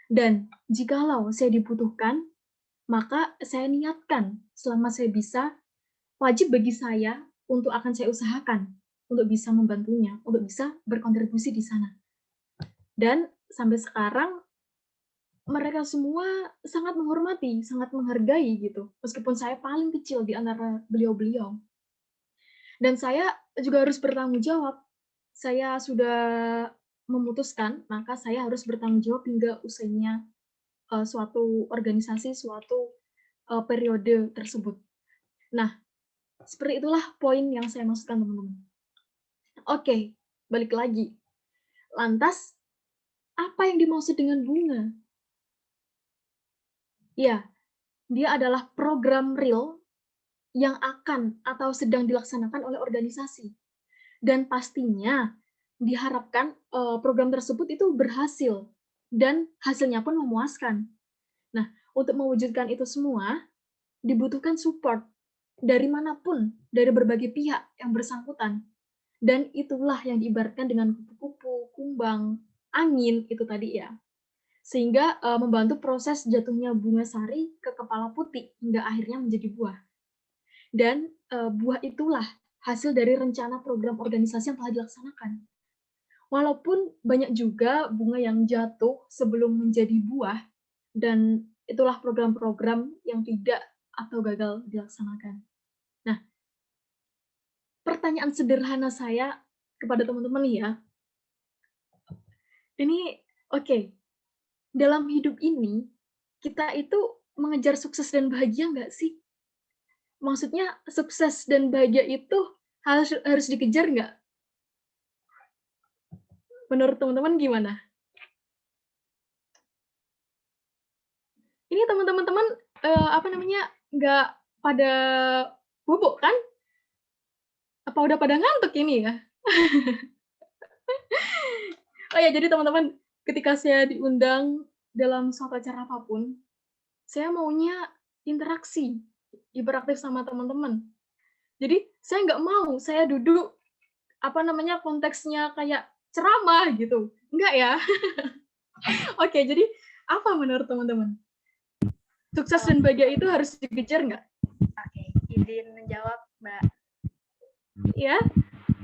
Dan jikalau saya dibutuhkan, maka saya niatkan selama saya bisa, wajib bagi saya untuk akan saya usahakan untuk bisa membantunya, untuk bisa berkontribusi di sana. Dan sampai sekarang mereka semua sangat menghormati, sangat menghargai gitu, meskipun saya paling kecil di antara beliau-beliau. Dan saya juga harus bertanggung jawab. Saya sudah memutuskan, maka saya harus bertanggung jawab hingga usainya suatu organisasi, suatu periode tersebut. Nah, seperti itulah poin yang saya maksudkan, teman-teman. Oke, balik lagi. Lantas, apa yang dimaksud dengan bunga? Ya, dia adalah program real yang akan atau sedang dilaksanakan oleh organisasi. Dan pastinya diharapkan program tersebut itu berhasil dan hasilnya pun memuaskan. Nah, untuk mewujudkan itu semua, dibutuhkan support dari manapun, dari berbagai pihak yang bersangkutan. Dan itulah yang diibaratkan dengan kupu-kupu, kumbang, angin itu tadi ya. Sehingga membantu proses jatuhnya bunga sari ke kepala putih hingga akhirnya menjadi buah. Dan buah itulah hasil dari rencana program organisasi yang telah dilaksanakan. Walaupun banyak juga bunga yang jatuh sebelum menjadi buah, dan itulah program-program yang tidak atau gagal dilaksanakan. Nah, pertanyaan sederhana saya kepada teman-teman ya, ini oke, dalam hidup ini, kita itu mengejar sukses dan bahagia nggak sih? Maksudnya sukses dan bahagia itu harus dikejar nggak? Menurut teman-teman gimana? Ini teman-teman nggak pada bubuk kan? Apa udah pada ngantuk ini ya? Oh ya, jadi teman-teman, ketika saya diundang dalam suatu acara apapun, saya maunya interaksi, interaktif sama teman-teman. Jadi saya nggak mau saya duduk konteksnya kayak ceramah gitu, enggak ya? Oke, jadi apa menurut teman-teman? Sukses dan bahagia itu harus dikejar nggak? Oke, izin menjawab, Mbak. Ya.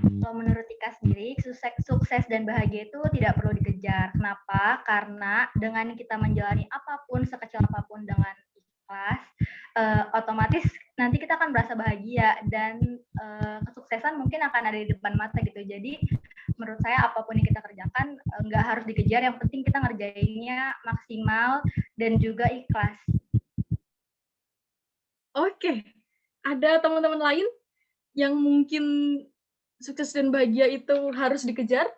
Kalau menurut Tika sendiri, sukses dan bahagia itu tidak perlu dikejar. Kenapa? Karena dengan kita menjalani apapun, sekecil apapun dengan ikhlas, otomatis nanti kita akan merasa bahagia dan kesuksesan mungkin akan ada di depan mata gitu. Jadi menurut saya apapun yang kita kerjakan nggak harus dikejar, yang penting kita ngerjainnya maksimal dan juga ikhlas. Oke, ada teman-teman lain yang mungkin sukses dan bahagia itu harus dikejar?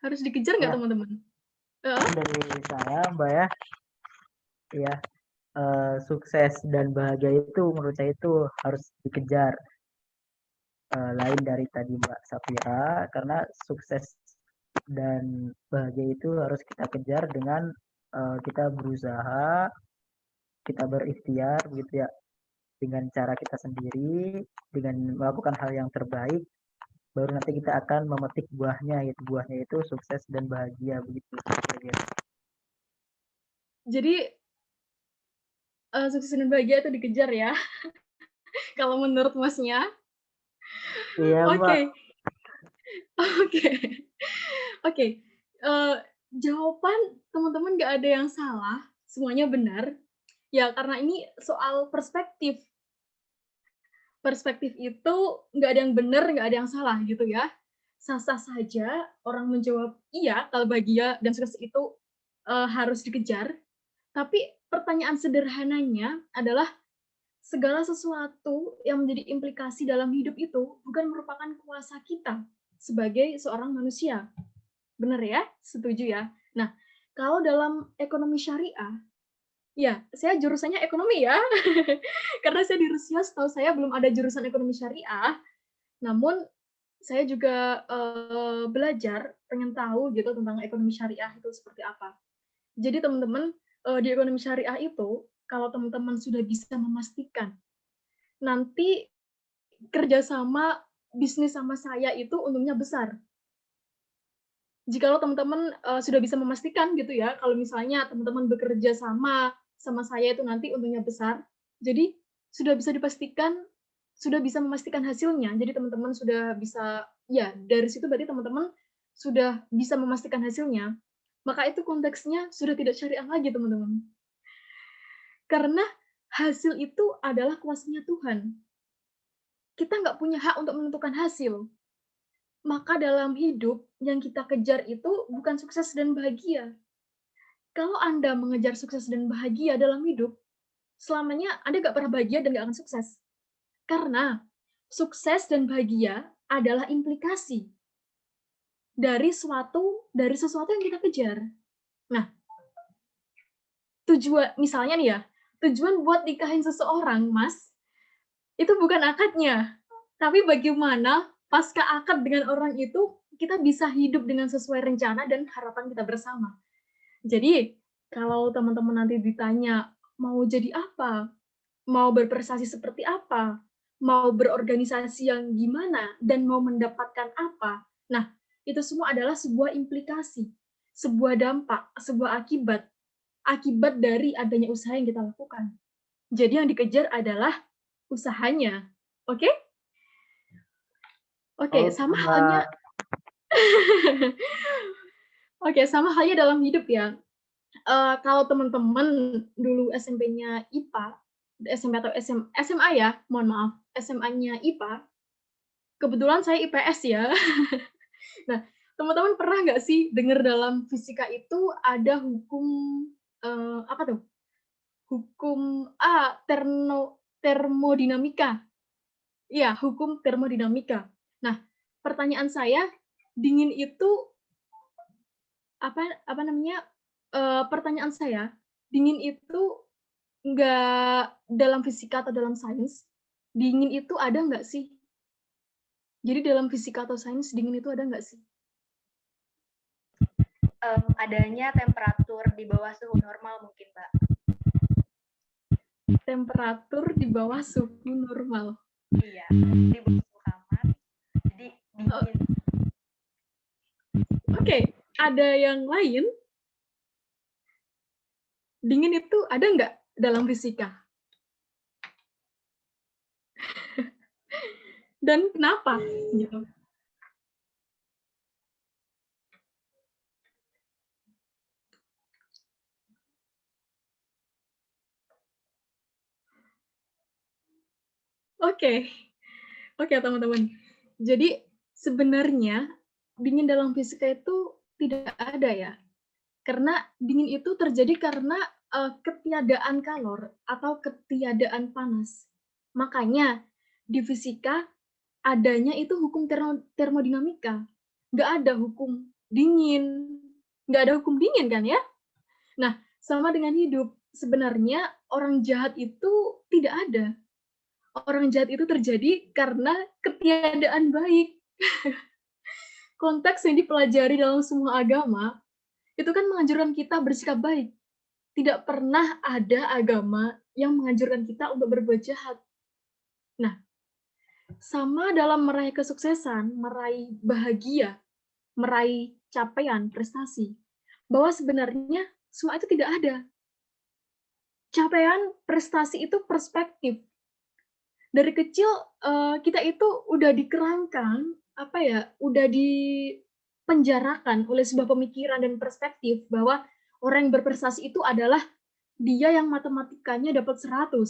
Harus dikejar nggak teman-teman? Dari saya, Mbak ya, sukses dan bahagia itu menurut saya itu harus dikejar. Lain dari tadi Mbak Safira, karena sukses dan bahagia itu harus kita kejar dengan kita berusaha, kita berikhtiar begitu ya, dengan cara kita sendiri, dengan melakukan hal yang terbaik, baru nanti kita akan memetik buahnya, yaitu buahnya itu sukses dan bahagia begitu. Jadi sukses dan bahagia itu dikejar ya, kalau menurut Masnya. Iya, Mbak. Oke. Jawaban teman-teman nggak ada yang salah, semuanya benar. Ya, karena ini soal perspektif. Perspektif itu nggak ada yang benar, nggak ada yang salah gitu ya. Sah-sah saja orang menjawab iya kalau bahagia dan sukses itu harus dikejar. Tapi pertanyaan sederhananya adalah segala sesuatu yang menjadi implikasi dalam hidup itu bukan merupakan kuasa kita sebagai seorang manusia. Benar ya? Setuju ya? Nah, kalau dalam ekonomi syariah, ya, saya jurusannya ekonomi ya. Karena saya di Rusia, setahu saya belum ada jurusan ekonomi syariah. Namun, saya juga belajar, pengen tahu gitu tentang ekonomi syariah itu seperti apa. Jadi teman-teman, di ekonomi syariah itu, kalau teman-teman sudah bisa memastikan nanti kerjasama bisnis sama saya itu untungnya besar. Jikalau teman-teman sudah bisa memastikan gitu ya, kalau misalnya teman-teman bekerja sama saya itu nanti untungnya besar, jadi sudah bisa dipastikan, sudah bisa memastikan hasilnya. Jadi teman-teman sudah bisa, ya dari situ berarti teman-teman sudah bisa memastikan hasilnya. Maka itu konteksnya sudah tidak syariah lagi teman-teman. Karena hasil itu adalah kuasanya Tuhan. Kita nggak punya hak untuk menentukan hasil. Maka dalam hidup yang kita kejar itu bukan sukses dan bahagia. Kalau Anda mengejar sukses dan bahagia dalam hidup, selamanya Anda nggak pernah bahagia dan nggak akan sukses. Karena sukses dan bahagia adalah implikasi dari sesuatu yang kita kejar. Nah, misalnya nih ya, tujuan buat nikahin seseorang, Mas, itu bukan akadnya. Tapi bagaimana pasca akad dengan orang itu, kita bisa hidup dengan sesuai rencana dan harapan kita bersama. Jadi, kalau teman-teman nanti ditanya, mau jadi apa, mau berprestasi seperti apa, mau berorganisasi yang gimana, dan mau mendapatkan apa. Nah, itu semua adalah sebuah implikasi, sebuah dampak, sebuah akibat dari adanya usaha yang kita lakukan. Jadi yang dikejar adalah usahanya. Oke? Oke, sama halnya Oke, sama halnya dalam hidup ya. Kalau teman-teman dulu SMP-nya IPA, SMP atau SMA ya, mohon maaf, SMA-nya IPA, kebetulan saya IPS ya. Nah, teman-teman pernah nggak sih dengar dalam fisika itu ada hukum, apa tuh? Hukum termodinamika. Iya, hukum termodinamika. Nah, pertanyaan saya, dingin itu apa namanya? Pertanyaan saya, dingin itu nggak dalam fisika atau dalam sains, dingin itu ada nggak sih? Jadi dalam fisika atau sains, dingin itu ada nggak sih? Adanya temperatur di bawah suhu normal mungkin, Mbak. Temperatur di bawah suhu normal. Iya, di bawah suhu kamar, jadi dingin. Oke, ada yang lain? Dingin itu ada nggak dalam fisika? Dan kenapa? Gitu. Oke teman-teman. Jadi sebenarnya dingin dalam fisika itu tidak ada ya. Karena dingin itu terjadi karena ketiadaan kalor atau ketiadaan panas. Makanya di fisika adanya itu hukum termodinamika. Nggak ada hukum dingin. Nggak ada hukum dingin kan ya? Nah, sama dengan hidup. Sebenarnya orang jahat itu tidak ada. Orang jahat itu terjadi karena ketiadaan baik. Konteks yang dipelajari dalam semua agama, itu kan menganjurkan kita bersikap baik. Tidak pernah ada agama yang menganjurkan kita untuk berbuat jahat. Nah, sama dalam meraih kesuksesan, meraih bahagia, meraih capaian, prestasi, bahwa sebenarnya semua itu tidak ada. Capaian, prestasi itu perspektif. Dari kecil kita itu udah dikerangkan, udah dipenjarakan oleh sebuah pemikiran dan perspektif bahwa orang yang berprestasi itu adalah dia yang matematikanya dapat 100.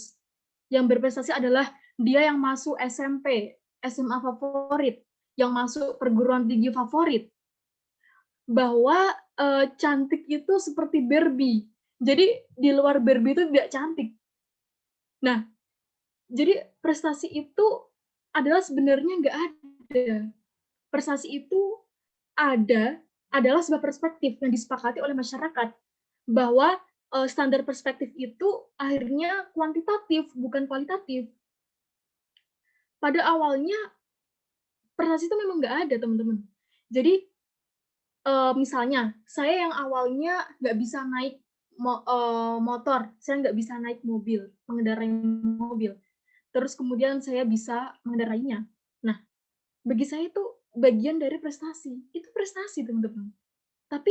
Yang berprestasi adalah dia yang masuk SMP, SMA favorit, yang masuk perguruan tinggi favorit. Bahwa cantik itu seperti Barbie. Jadi di luar Barbie itu tidak cantik. Nah, jadi prestasi itu adalah sebenarnya nggak ada. Prestasi itu adalah sebuah perspektif yang disepakati oleh masyarakat bahwa standar perspektif itu akhirnya kuantitatif bukan kualitatif. Pada awalnya prestasi itu memang nggak ada, teman-teman. Jadi misalnya saya yang awalnya nggak bisa naik motor, saya nggak bisa naik mobil, mengendarai mobil. Terus kemudian saya bisa mengendarainya. Nah, bagi saya itu bagian dari prestasi. Itu prestasi, teman-teman. Tapi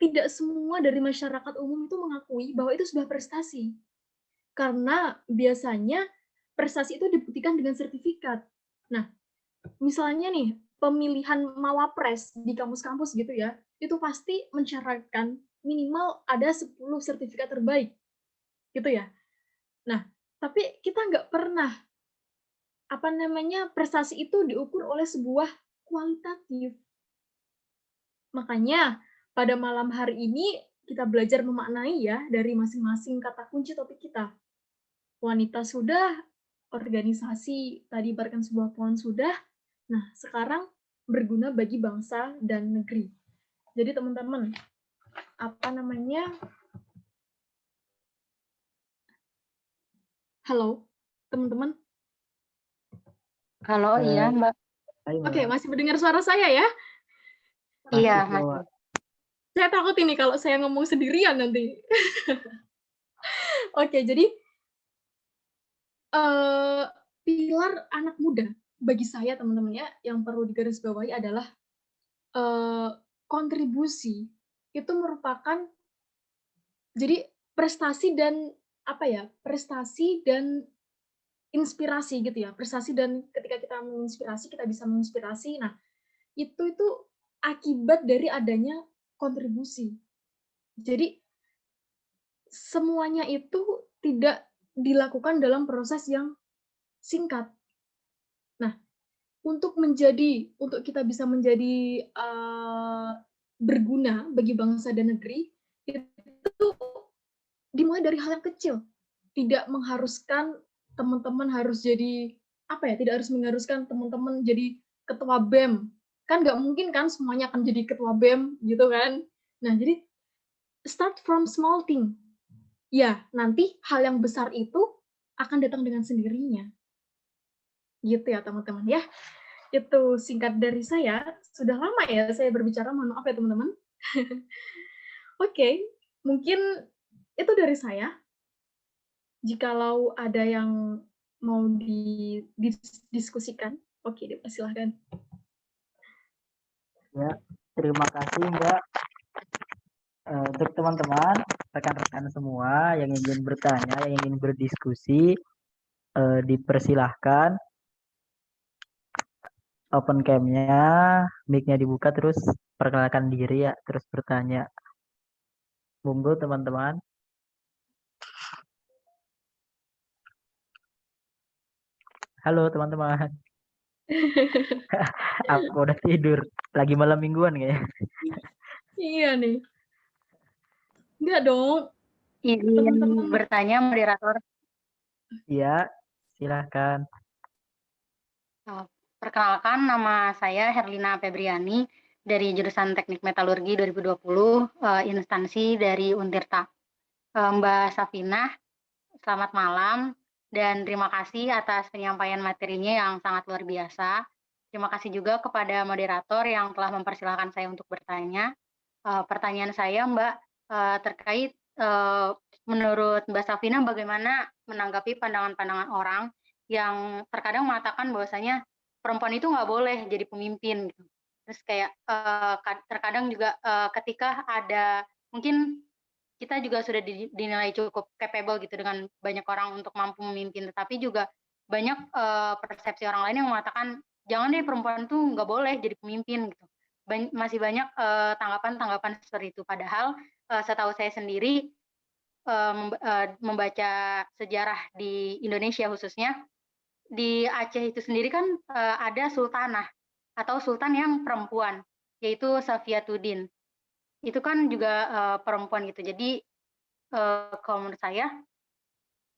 tidak semua dari masyarakat umum itu mengakui bahwa itu sebuah prestasi. Karena biasanya prestasi itu dibuktikan dengan sertifikat. Nah, misalnya nih, pemilihan mawapres di kampus-kampus gitu ya, itu pasti mensyaratkan minimal ada 10 sertifikat terbaik. Gitu ya. Nah, tapi kita nggak pernah prestasi itu diukur oleh sebuah kualitatif. Makanya pada malam hari ini kita belajar memaknai ya dari masing-masing kata kunci topik kita. Wanita sudah, organisasi tadi ibaratkan sebuah pohon sudah. Nah, sekarang berguna bagi bangsa dan negeri. Jadi teman-teman, halo, teman-teman. Halo, iya Mbak. Oke, masih mendengar suara saya ya? Iya, masih. Saya takut ini kalau saya ngomong sendirian nanti. Oke, jadi pilar anak muda bagi saya teman-teman ya, yang perlu digarisbawahi adalah kontribusi itu merupakan jadi prestasi dan prestasi dan inspirasi gitu ya. Prestasi dan ketika kita menginspirasi, kita bisa menginspirasi. Nah, itu akibat dari adanya kontribusi. Jadi semuanya itu tidak dilakukan dalam proses yang singkat. Nah, untuk kita bisa menjadi berguna bagi bangsa dan negeri, itu dimulai dari hal yang kecil. Tidak mengharuskan teman-teman harus jadi tidak harus mengharuskan teman-teman jadi ketua BEM. Kan nggak mungkin kan semuanya akan jadi ketua BEM gitu kan. Nah, jadi start from small thing. Ya, nanti hal yang besar itu akan datang dengan sendirinya. Gitu ya, teman-teman ya. Itu singkat dari saya. Sudah lama ya saya berbicara, mohon maaf ya, teman-teman. Oke, mungkin itu dari saya. Jikalau ada yang mau didiskusikan, oke, dipersilahkan. Ya, terima kasih Mbak. Untuk teman-teman, rekan-rekan semua yang ingin bertanya, yang ingin berdiskusi, dipersilahkan. Open cam-nya, mic-nya dibuka, terus perkenalkan diri ya, terus bertanya. Monggo teman-teman. Halo teman-teman. Apa udah tidur? Lagi malam mingguan kayaknya. Iya nih. Enggak dong. Izin Teman-teman. bertanya, moderator. Iya, silahkan. Perkenalkan, nama saya Herlina Febriani dari jurusan Teknik Metalurgi 2020, instansi dari Untirta. Mbak Safina, selamat malam dan terima kasih atas penyampaian materinya yang sangat luar biasa. Terima kasih juga kepada moderator yang telah mempersilahkan saya untuk bertanya. Pertanyaan saya, Mbak, terkait menurut Mbak Safina bagaimana menanggapi pandangan-pandangan orang yang terkadang mengatakan bahwasanya perempuan itu nggak boleh jadi pemimpin gitu. Terus kayak terkadang juga ketika ada mungkin kita juga sudah dinilai cukup capable gitu dengan banyak orang untuk mampu memimpin, tetapi juga banyak persepsi orang lain yang mengatakan jangan deh perempuan tuh nggak boleh jadi pemimpin gitu. Masih banyak tanggapan-tanggapan seperti itu. Padahal setahu saya sendiri membaca sejarah di Indonesia khususnya, di Aceh itu sendiri kan ada sultanah atau sultan yang perempuan, yaitu Safiatuddin. Itu kan juga perempuan gitu. Jadi kalau menurut saya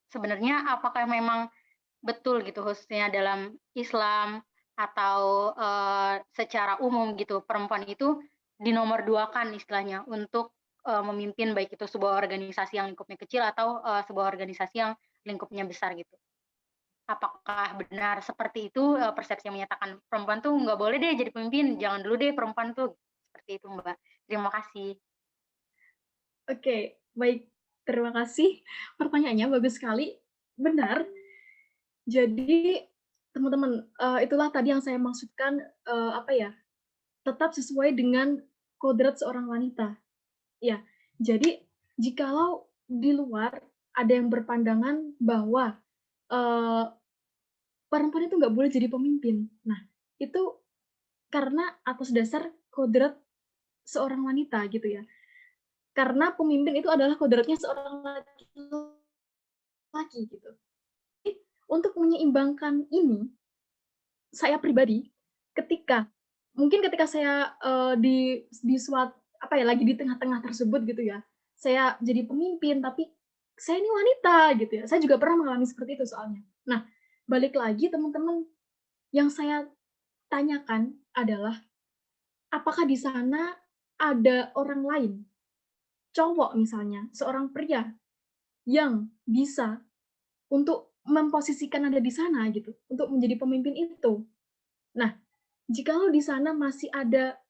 sebenarnya apakah memang betul gitu khususnya dalam Islam atau secara umum gitu perempuan itu dinomorduakan istilahnya untuk memimpin baik itu sebuah organisasi yang lingkupnya kecil atau sebuah organisasi yang lingkupnya besar gitu. Apakah benar seperti itu persepsi yang menyatakan perempuan tuh nggak boleh deh jadi pemimpin, jangan dulu deh perempuan tuh, seperti itu Mbak. Terima kasih. Oke, baik. Terima kasih. Pertanyaannya bagus sekali. Benar. Jadi teman-teman, itulah tadi yang saya maksudkan tetap sesuai dengan kodrat seorang wanita. Ya, jadi jikalau di luar ada yang berpandangan bahwa perempuan itu nggak boleh jadi pemimpin. Nah, itu karena atas dasar kodrat seorang wanita gitu ya. Karena pemimpin itu adalah kodratnya seorang laki gitu. Jadi, untuk menyeimbangkan ini, saya pribadi ketika saya di suatu lagi di tengah-tengah tersebut gitu ya. Saya jadi pemimpin tapi saya ini wanita gitu ya. Saya juga pernah mengalami seperti itu soalnya. Nah, balik lagi teman-teman, yang saya tanyakan adalah apakah di sana ada orang lain, cowok misalnya, seorang pria yang bisa untuk memposisikan Anda di sana gitu, untuk menjadi pemimpin itu. Nah, jikalau di sana masih ada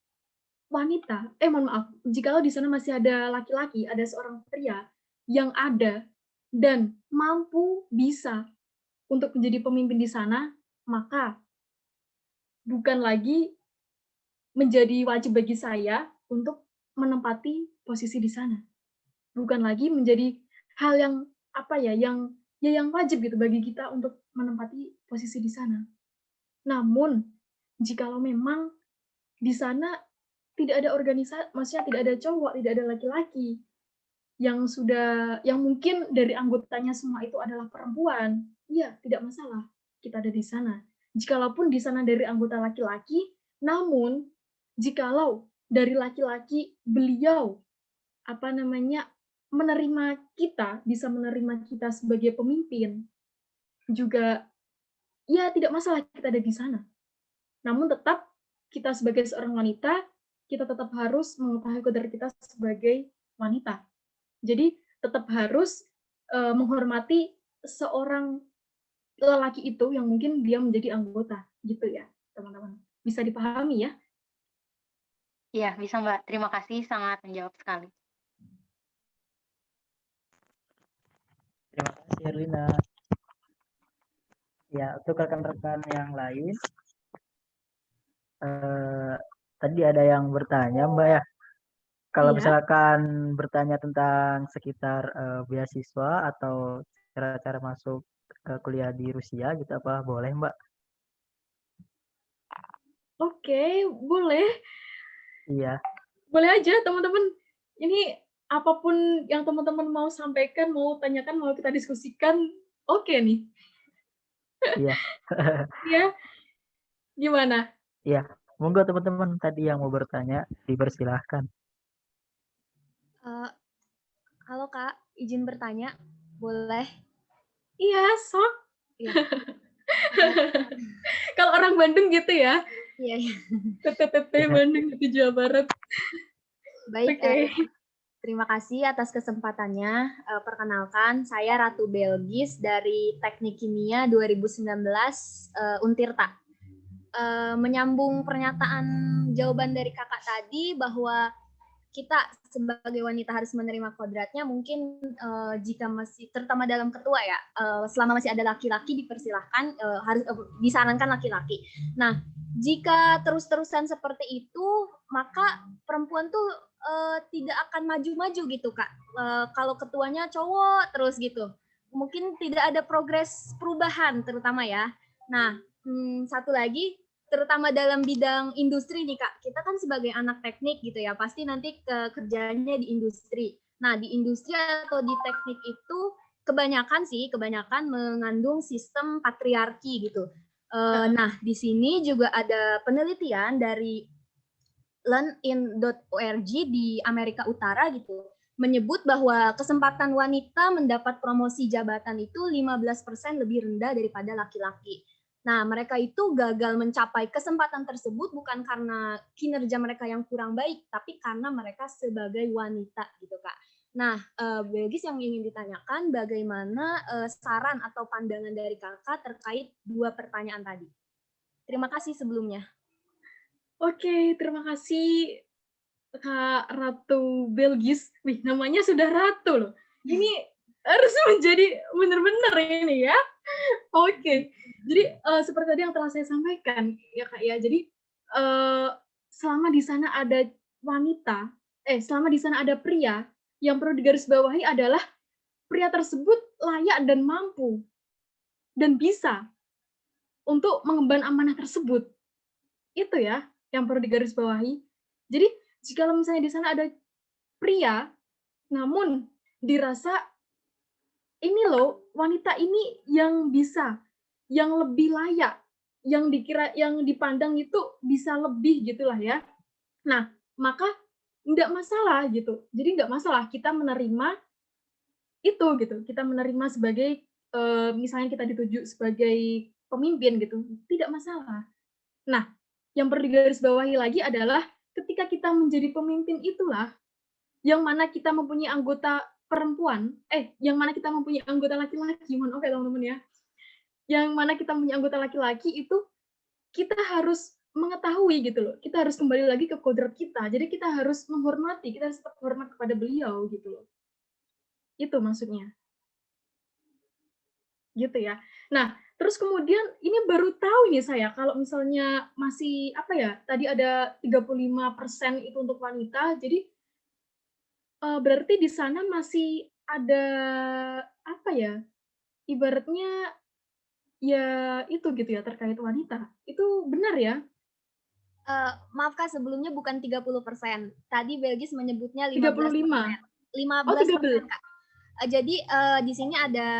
jikalau di sana masih ada laki-laki, ada seorang pria yang ada dan mampu bisa untuk menjadi pemimpin di sana, maka bukan lagi menjadi wajib bagi saya untuk menempati posisi di sana. Bukan lagi menjadi hal yang yang wajib gitu bagi kita untuk menempati posisi di sana. Namun, jikalau memang di sana tidak ada organisasi, maksudnya tidak ada cowok, tidak ada laki-laki yang mungkin dari anggotanya semua itu adalah perempuan, iya, tidak masalah, kita ada di sana. Jikalaupun di sana dari anggota laki-laki, namun jikalau dari laki-laki beliau bisa menerima kita sebagai pemimpin, juga ya tidak masalah kita ada di sana. Namun tetap kita sebagai seorang wanita, kita tetap harus mengetahui kodrat kita sebagai wanita. Jadi tetap harus menghormati seorang lelaki itu yang mungkin dia menjadi anggota, gitu ya, teman-teman. Bisa dipahami ya? Iya, bisa Mbak. Terima kasih, sangat menjawab sekali. Terima kasih Herlina. Ya, untuk rekan-rekan yang lain, tadi ada yang bertanya Mbak ya. Kalau Iya. misalkan bertanya tentang sekitar beasiswa atau cara-cara masuk ke kuliah di Rusia gitu, apa boleh Mbak? Oke, boleh. Iya. Boleh aja teman-teman. Ini apapun yang teman-teman mau sampaikan, mau tanyakan, mau kita diskusikan, oke nih. Iya. Ya, gimana? Iya, monggo teman-teman tadi yang mau bertanya dipersilahkan. Halo Kak, izin bertanya, boleh? Iya, sok. Iya. Kalau orang Bandung gitu ya. Iya. TTT Bandung di Jawa Barat. Baik, Oke. terima kasih atas kesempatannya. Perkenalkan, saya Ratu Belgis dari Teknik Kimia 2019 Untirta. Menyambung pernyataan jawaban dari kakak tadi bahwa kita sebagai wanita harus menerima kodratnya, mungkin jika masih, terutama dalam ketua ya, selama masih ada laki-laki dipersilahkan, harus disarankan laki-laki. Nah, jika terus-terusan seperti itu, maka perempuan tuh tidak akan maju-maju gitu Kak. Kalau ketuanya cowok terus gitu, mungkin tidak ada progres perubahan terutama ya. Nah, satu lagi, terutama dalam bidang industri nih Kak, kita kan sebagai anak teknik gitu ya, pasti nanti kerjanya di industri. Nah, di industri atau di teknik itu kebanyakan mengandung sistem patriarki gitu. Nah, di sini juga ada penelitian dari learnin.org di Amerika Utara gitu, menyebut bahwa kesempatan wanita mendapat promosi jabatan itu 15% lebih rendah daripada laki-laki. Nah, mereka itu gagal mencapai kesempatan tersebut bukan karena kinerja mereka yang kurang baik, tapi karena mereka sebagai wanita gitu Kak. Nah, Belgis yang ingin ditanyakan, bagaimana saran atau pandangan dari kakak terkait dua pertanyaan tadi? Terima kasih sebelumnya. Oke, terima kasih Kak Ratu Belgis. Wih, namanya sudah Ratu loh. Ini harus menjadi benar-benar ini ya. Oke, jadi seperti tadi yang telah saya sampaikan ya Kak ya. Jadi selama di sana ada wanita, selama di sana ada pria, yang perlu digarisbawahi adalah pria tersebut layak dan mampu dan bisa untuk mengemban amanah tersebut. Itu ya yang perlu digarisbawahi. Jadi jika misalnya di sana ada pria, namun dirasa ini loh wanita ini yang bisa, yang lebih layak, yang dipandang itu bisa lebih gitulah ya. Nah, maka enggak masalah gitu. Jadi enggak masalah kita menerima itu gitu. Kita menerima sebagai misalnya kita dituju sebagai pemimpin gitu, tidak masalah. Nah, yang perlu digarisbawahi lagi adalah ketika kita menjadi pemimpin itulah yang mana kita mempunyai anggota perempuan, yang mana kita mempunyai anggota laki-laki, mohon maaf ya teman-teman ya. Yang mana kita mempunyai anggota laki-laki itu kita harus mengetahui gitu loh. Kita harus kembali lagi ke kodrat kita. Jadi kita harus menghormati, kita harus tetap hormat kepada beliau gitu loh. Itu maksudnya. gitu ya. Nah, terus kemudian ini baru tahu nih saya kalau misalnya masih apa ya, tadi ada 35% itu untuk wanita, jadi berarti di sana masih ada apa ya, ibaratnya ya itu gitu ya terkait wanita. Itu benar ya? Maaf Kak, sebelumnya bukan 30%. Tadi Belgis menyebutnya 35. 15%. Oh, 13. 15%, Kak. Jadi di sini ada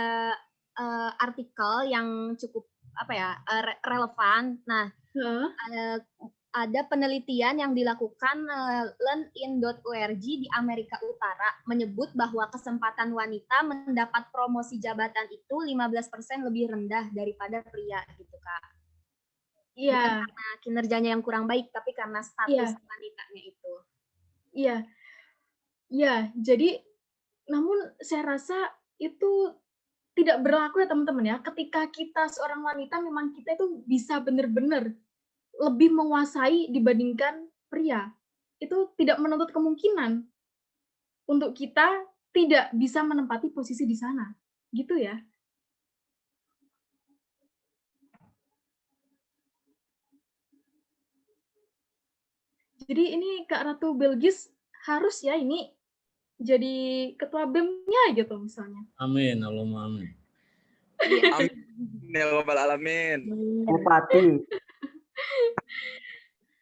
artikel yang cukup apa ya, relevan. Nah, ada penelitian yang dilakukan learnin.org di Amerika Utara menyebut bahwa kesempatan wanita mendapat promosi jabatan itu 15% lebih rendah daripada pria gitu, Kak. Bukan Iya. karena kinerjanya yang kurang baik, tapi karena status wanitanya itu. Iya. Iya, jadi namun saya rasa itu tidak berlaku ya teman-teman ya. Ketika kita seorang wanita memang kita itu bisa benar-benar lebih menguasai dibandingkan pria. Itu tidak menuntut kemungkinan untuk kita tidak bisa menempati posisi di sana. Gitu ya. Jadi ini Kak Ratu Belgis harus ya ini jadi ketua BEM-nya gitu misalnya. Amin, Allahumma amin. Amin ya rabbal alamin. Bupati.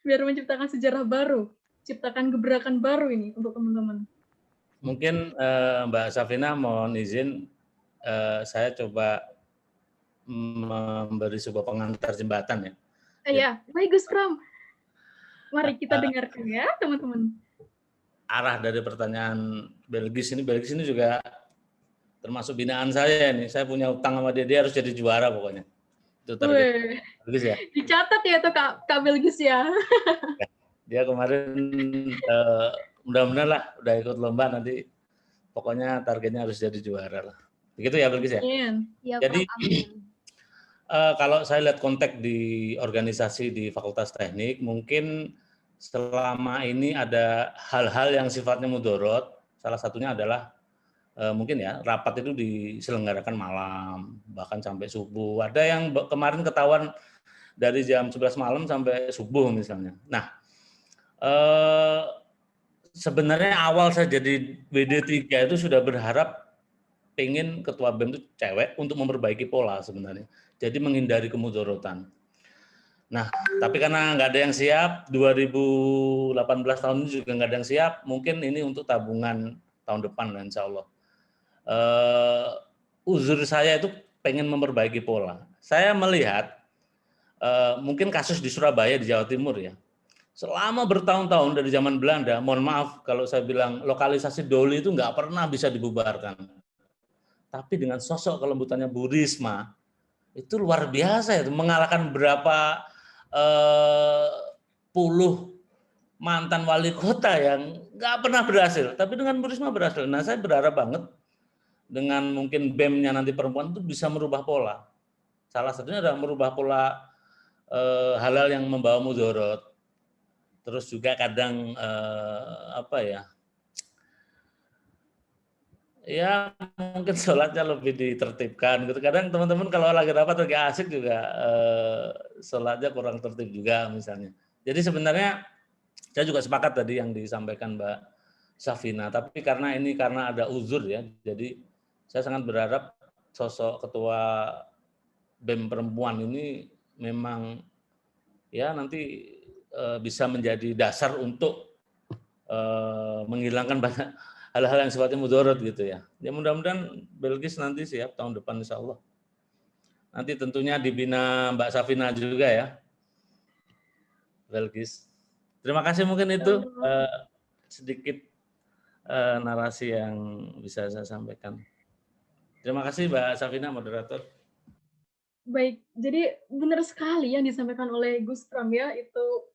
Biar menciptakan sejarah baru, ciptakan gebrakan baru ini untuk teman-teman. Mungkin Mbak Safina mohon izin saya coba memberi sebuah pengantar jembatan ya. Iya, baik Gus Pram. Mari kita dengarkan ya teman-teman. Arah dari pertanyaan Belgis ini juga termasuk binaan saya nih. Saya punya utang sama dia harus jadi juara pokoknya. Itu target Belgis ya. Dicatat ya itu Kak Belgis ya. Dia kemarin mudah-mudahan lah udah ikut lomba nanti pokoknya targetnya harus jadi juara lah. Begitu ya Belgis ya. Ya, jadi kalau saya lihat konteks di organisasi di Fakultas Teknik, mungkin selama ini ada hal-hal yang sifatnya mudorot. Salah satunya adalah mungkin ya rapat itu diselenggarakan malam, bahkan sampai subuh. Ada yang kemarin ketahuan dari jam 11 malam sampai subuh misalnya. Nah, sebenarnya awal saya jadi WD3 itu sudah berharap pengen ketua BEM itu cewek untuk memperbaiki pola sebenarnya. Jadi menghindari kemudorotan. Nah, tapi karena nggak ada yang siap, 2018 tahun ini juga nggak ada yang siap, mungkin ini untuk tabungan tahun depan lah insya Allah. Uzur saya itu pengen memperbaiki pola. Saya melihat mungkin kasus di Surabaya di Jawa Timur ya. Selama bertahun-tahun dari zaman Belanda, mohon maaf kalau saya bilang lokalisasi Doli itu nggak pernah bisa dibubarkan. Tapi dengan sosok kelembutannya Bu Risma, itu luar biasa itu, mengalahkan berapa puluh mantan wali kota yang nggak pernah berhasil. Tapi dengan Bu Risma berhasil. Nah saya berharap banget dengan mungkin BEM-nya nanti perempuan itu bisa merubah pola. Salah satunya adalah merubah pola hal-hal yang membawa mudorot. Terus juga kadang ya mungkin sholatnya lebih ditertibkan gitu. Kadang teman-teman kalau lagi rapat lagi asik juga sholatnya kurang tertib juga misalnya. Jadi sebenarnya saya juga sepakat tadi yang disampaikan Mbak Safina, tapi karena ada uzur ya, jadi saya sangat berharap sosok ketua BEM perempuan ini memang ya nanti bisa menjadi dasar untuk menghilangkan banyak hal-hal yang sifatnya mudorot gitu ya. Ya mudah-mudahan Belgis nanti siap tahun depan insya Allah. Nanti tentunya dibina Mbak Safina juga ya, Belgis. Terima kasih mungkin itu sedikit narasi yang bisa saya sampaikan. Terima kasih Mbak Safina, moderator. Baik, jadi benar sekali yang disampaikan oleh Gus Pram ya, itu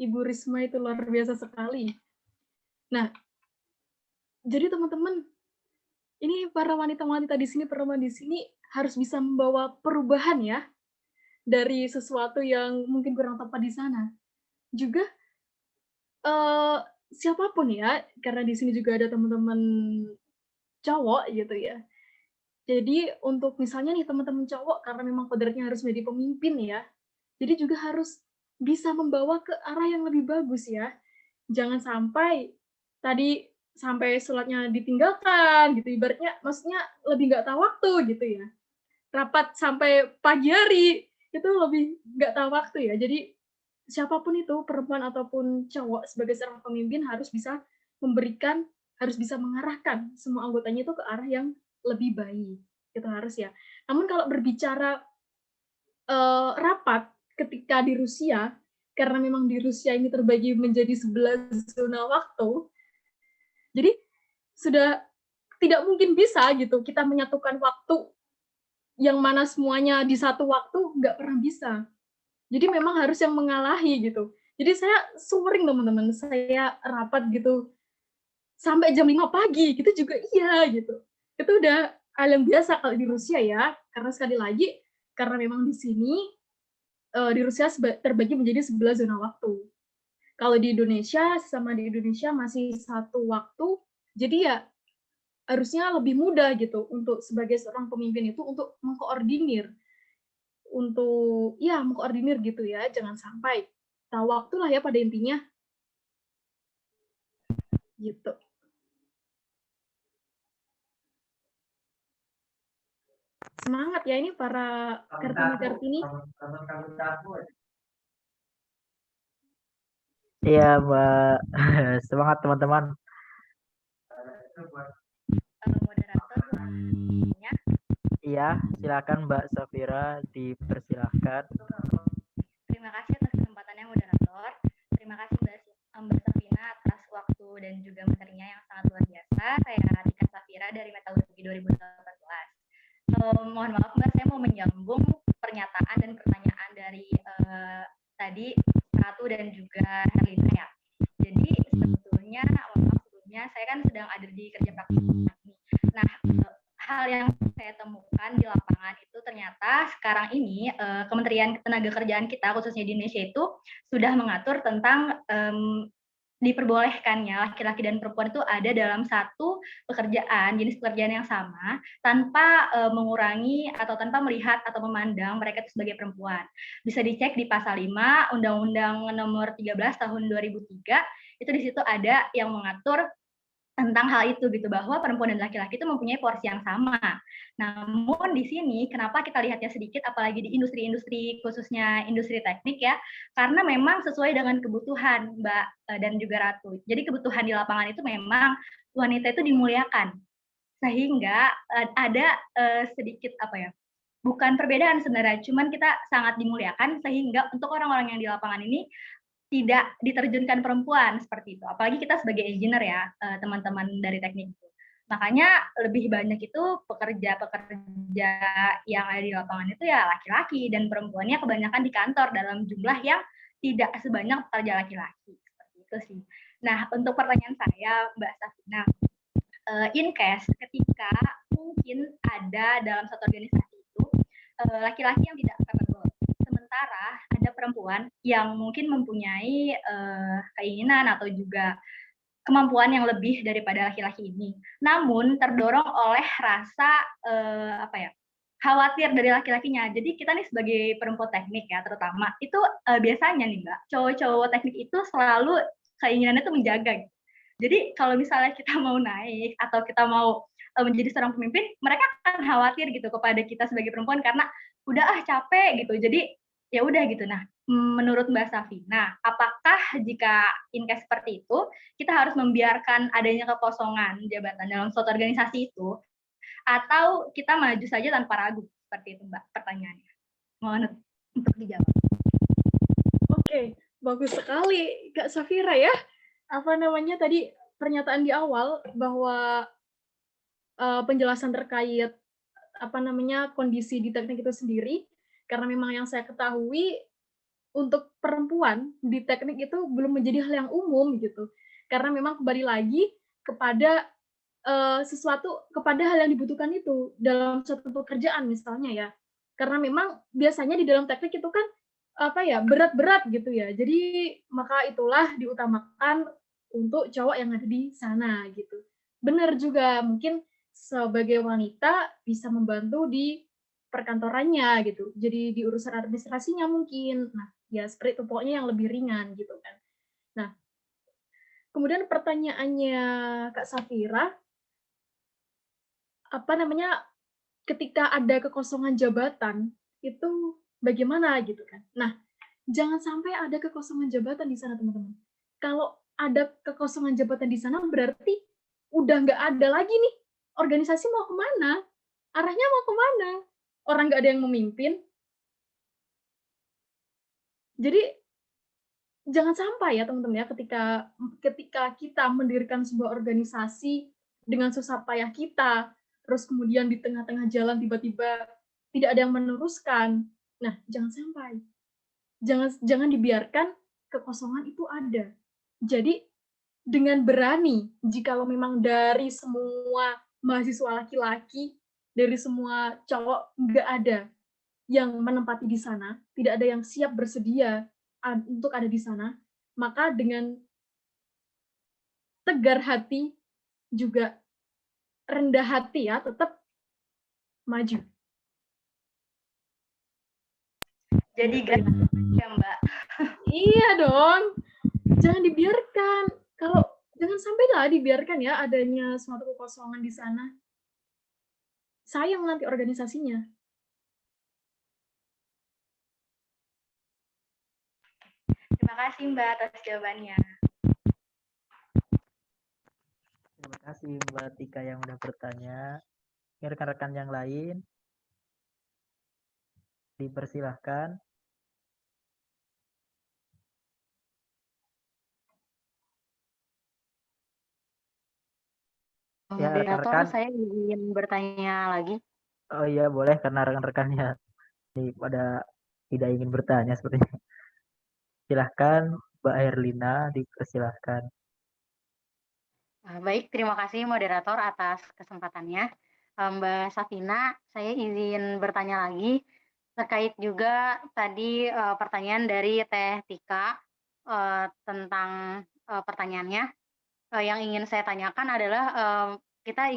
Ibu Risma itu luar biasa sekali. Nah, jadi teman-teman, ini para wanita-wanita di sini, perempuan di sini harus bisa membawa perubahan ya dari sesuatu yang mungkin kurang tepat di sana. Juga siapapun ya, karena di sini juga ada teman-teman cowok gitu ya. Jadi untuk misalnya nih teman-teman cowok karena memang kodratnya harus menjadi pemimpin ya. Jadi juga harus bisa membawa ke arah yang lebih bagus ya. Jangan sampai tadi sampai sholatnya ditinggalkan gitu ibaratnya maksudnya lebih nggak tahu waktu gitu ya. Rapat sampai pagi hari itu lebih nggak tahu waktu ya. Jadi siapapun itu perempuan ataupun cowok sebagai seorang pemimpin harus bisa memberikan, harus bisa mengarahkan semua anggotanya itu ke arah yang lebih baik. Itu harus ya. Namun kalau berbicara rapat ketika di Rusia, karena memang di Rusia ini terbagi menjadi 11 zona waktu, jadi sudah tidak mungkin bisa gitu kita menyatukan waktu yang mana semuanya di satu waktu, nggak pernah bisa. Jadi memang harus yang mengalahi gitu. Jadi saya sering teman-teman, saya rapat gitu sampai jam 5 pagi gitu juga iya gitu. Itu udah hal yang biasa kalau di Rusia ya, karena sekali lagi karena memang di sini di Rusia terbagi menjadi 11 zona waktu. Kalau di Indonesia sama di Indonesia masih satu waktu, jadi ya harusnya lebih mudah gitu untuk sebagai seorang pemimpin itu untuk mengkoordinir gitu ya, jangan sampai tahu waktu lah ya pada intinya gitu. Semangat ya ini para Kartini. Iya, Mbak. Semangat teman-teman. Moderator, Iya, silakan Mbak Safira, dipersilahkan. terima kasih atas kesempatannya moderator. Terima kasih Mbak Safina atas waktu dan juga materinya yang sangat luar biasa. Saya Tika Safira dari Metalurgi 2018. Mohon maaf Mbak, saya mau menyambung pernyataan dan pertanyaan dari tadi Ratu dan juga Herlina ya. Jadi sebetulnya saya kan sedang ada di kerja praktik. Nah, hal yang saya temukan di lapangan itu ternyata sekarang ini Kementerian Ketenagakerjaan kita khususnya di Indonesia itu sudah mengatur tentang diperbolehkannya laki-laki dan perempuan itu ada dalam satu jenis pekerjaan yang sama tanpa mengurangi atau tanpa melihat atau memandang mereka itu sebagai perempuan. Bisa dicek di pasal 5 Undang-Undang Nomor 13 Tahun 2003, itu di situ ada yang mengatur tentang hal itu gitu, bahwa perempuan dan laki-laki itu mempunyai porsi yang sama. Namun di sini kenapa kita lihatnya sedikit, apalagi di industri-industri khususnya industri teknik ya, karena memang sesuai dengan kebutuhan Mbak dan juga Ratu. Jadi kebutuhan di lapangan itu memang wanita itu dimuliakan, sehingga ada sedikit bukan perbedaan sebenarnya, cuman kita sangat dimuliakan sehingga untuk orang-orang yang di lapangan ini tidak diterjunkan perempuan seperti itu. Apalagi kita sebagai engineer ya, teman-teman dari teknik itu. Makanya lebih banyak itu pekerja-pekerja yang ada di lapangan itu ya laki-laki, dan perempuannya kebanyakan di kantor dalam jumlah yang tidak sebanyak pekerja laki-laki. Seperti itu sih. Nah, untuk pertanyaan saya, Mbak Safina, in case ketika mungkin ada dalam satu organisasi itu laki-laki yang tidak capable, sementara ada perempuan yang mungkin mempunyai keinginan atau juga kemampuan yang lebih daripada laki-laki ini, namun terdorong oleh rasa khawatir dari laki-lakinya. Jadi kita nih sebagai perempuan teknik ya terutama, itu biasanya nih Mbak, cowok-cowok teknik itu selalu keinginannya itu menjaga. Jadi kalau misalnya kita mau naik atau kita mau menjadi seorang pemimpin, mereka akan khawatir gitu kepada kita sebagai perempuan karena udah capek gitu. Jadi ya udah gitu. Nah, menurut Mbak Safina, apakah jika in case seperti itu, kita harus membiarkan adanya kekosongan jabatan dalam suatu organisasi itu, atau kita maju saja tanpa ragu? Seperti itu Mbak pertanyaannya. Mohon untuk dijawab. Oke, bagus sekali Kak Safira ya. Tadi pernyataan di awal bahwa penjelasan terkait kondisi di teknik itu sendiri, karena memang yang saya ketahui untuk perempuan di teknik itu belum menjadi hal yang umum gitu, karena memang kembali lagi kepada kepada hal yang dibutuhkan itu dalam suatu pekerjaan misalnya ya, karena memang biasanya di dalam teknik itu kan berat-berat gitu ya, jadi maka itulah diutamakan untuk cowok yang ada di sana gitu. Benar juga, mungkin sebagai wanita bisa membantu di perkantorannya gitu. Jadi di urusan administrasinya mungkin. Nah, ya seperti itu pokoknya yang lebih ringan gitu kan. Nah, kemudian pertanyaannya Kak Safira, apa namanya, ketika ada kekosongan jabatan itu bagaimana gitu kan. Nah, jangan sampai ada kekosongan jabatan di sana teman-teman. Kalau ada kekosongan jabatan di sana berarti udah nggak ada lagi nih. Organisasi mau kemana? Arahnya mau kemana? Orang nggak ada yang memimpin. Jadi jangan sampai ya teman-teman ya ketika kita mendirikan sebuah organisasi dengan susah payah kita, terus kemudian di tengah-tengah jalan tiba-tiba tidak ada yang meneruskan. Nah, jangan sampai. Jangan dibiarkan kekosongan itu ada. Jadi dengan berani, jikalau memang dari semua mahasiswa laki-laki, dari semua cowok nggak ada yang menempati di sana, tidak ada yang siap bersedia untuk ada di sana, maka dengan tegar hati juga rendah hati ya, tetap maju. Jadi gak ya Mbak. Iya dong, jangan dibiarkan. Kalau jangan sampailah dibiarkan ya adanya suatu kekosongan di sana. Sayang nanti organisasinya. Terima kasih Mbak atas jawabannya. Terima kasih Mbak Tika yang udah bertanya. Rekan-rekan yang lain dipersilahkan. Ya, Moderator, rekan-rekan. saya ingin bertanya lagi. Oh iya, boleh karena rekan-rekannya pada tidak ingin bertanya sepertinya. Silahkan Mbak Herlina, dipersilahkan. Baik, terima kasih moderator atas kesempatannya. Mbak Safina, saya izin bertanya lagi terkait juga tadi pertanyaan dari Teh Tika tentang pertanyaannya. Yang ingin saya tanyakan adalah kita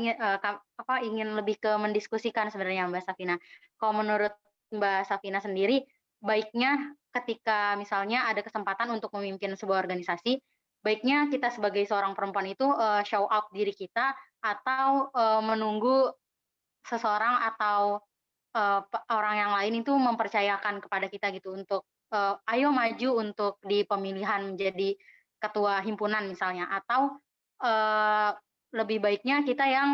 ingin lebih ke mendiskusikan sebenarnya Mbak Safina. Kalau menurut Mbak Safina sendiri, baiknya ketika misalnya ada kesempatan untuk memimpin sebuah organisasi, baiknya kita sebagai seorang perempuan itu show out diri kita atau menunggu seseorang atau orang yang lain itu mempercayakan kepada kita gitu untuk ayo maju untuk di pemilihan menjadi ketua himpunan misalnya, atau lebih baiknya kita yang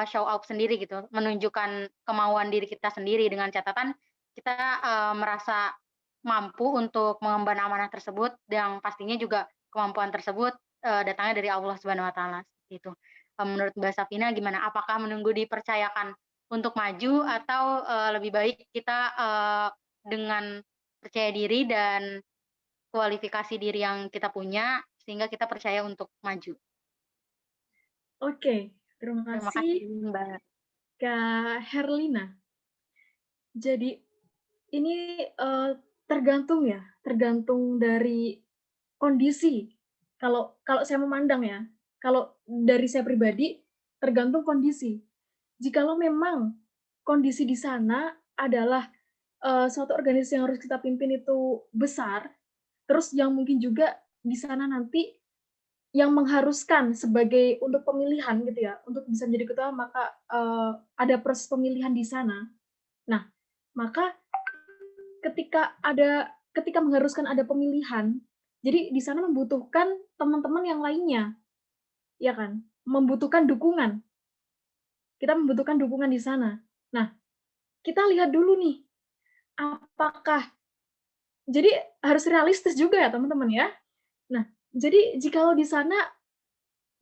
show up sendiri gitu, menunjukkan kemauan diri kita sendiri dengan catatan kita merasa mampu untuk mengemban amanah tersebut, yang pastinya juga kemampuan tersebut datangnya dari Allah Subhanahu wa taala gitu. Menurut Mbak Safina gimana? Apakah menunggu dipercayakan untuk maju atau lebih baik kita dengan percaya diri dan kualifikasi diri yang kita punya sehingga kita percaya untuk maju? Oke, terima Terima kasih kasih Mbak. Kak Herlina. Jadi ini tergantung ya, tergantung dari kondisi. Kalau saya memandang ya, kalau dari saya pribadi tergantung kondisi. Jikalau memang kondisi di sana adalah suatu organisasi yang harus kita pimpin itu besar, terus yang mungkin juga di sana nanti yang mengharuskan sebagai untuk pemilihan gitu ya, untuk bisa menjadi ketua maka ada proses pemilihan di sana. Nah, maka ketika mengharuskan ada pemilihan, jadi di sana membutuhkan teman-teman yang lainnya, ya kan? Membutuhkan dukungan. Kita membutuhkan dukungan di sana. Nah, kita lihat dulu nih, apakah jadi harus realistis juga ya teman-teman ya. Nah, jadi jikalau di sana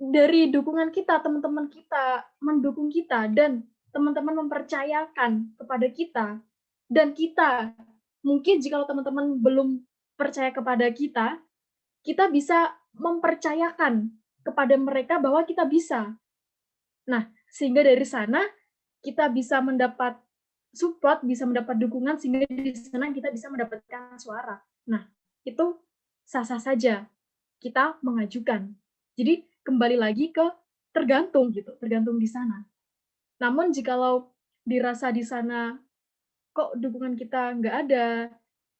dari dukungan kita, teman-teman kita mendukung kita dan teman-teman mempercayakan kepada kita, dan kita mungkin jikalau teman-teman belum percaya kepada kita bisa mempercayakan kepada mereka bahwa kita bisa. Nah, sehingga dari sana kita bisa mendapat support, bisa mendapat dukungan, sehingga di sana kita bisa mendapatkan suara. Nah, itu sah-sah saja kita mengajukan. Jadi kembali lagi ke tergantung gitu, tergantung di sana. Namun jikalau dirasa di sana kok dukungan kita nggak ada,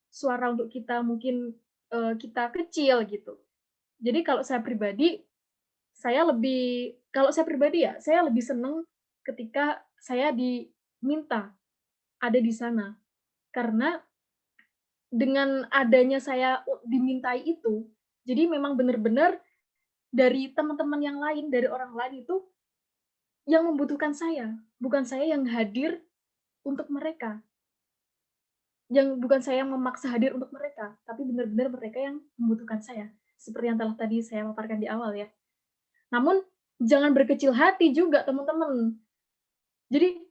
suara untuk kita mungkin kita kecil gitu. Jadi kalau saya pribadi ya, saya lebih senang ketika saya diminta ada di sana. Karena dengan adanya saya dimintai itu, jadi memang benar-benar dari teman-teman yang lain, dari orang lain itu yang membutuhkan saya, bukan saya yang hadir untuk mereka. Bukan saya yang memaksa hadir untuk mereka, tapi benar-benar mereka yang membutuhkan saya. Seperti yang telah tadi saya paparkan di awal ya. Namun jangan berkecil hati juga teman-teman. Jadi,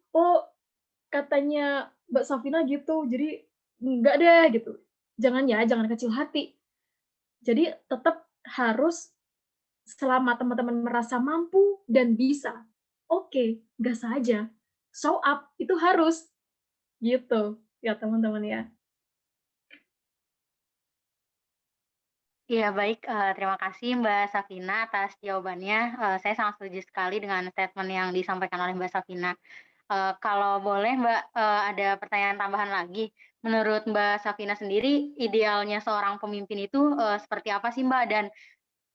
katanya Mbak Safina gitu, jadi enggak deh gitu. Jangan kecil hati. Jadi tetap harus selama teman-teman merasa mampu dan bisa, oke, gas aja. Show up, itu harus. Gitu, ya teman-teman ya. Iya, baik. Terima kasih Mbak Safina atas jawabannya. Saya sangat setuju sekali dengan statement yang disampaikan oleh Mbak Safina. Kalau boleh Mbak, ada pertanyaan tambahan lagi. Menurut Mbak Safina sendiri, idealnya seorang pemimpin itu seperti apa sih Mbak? Dan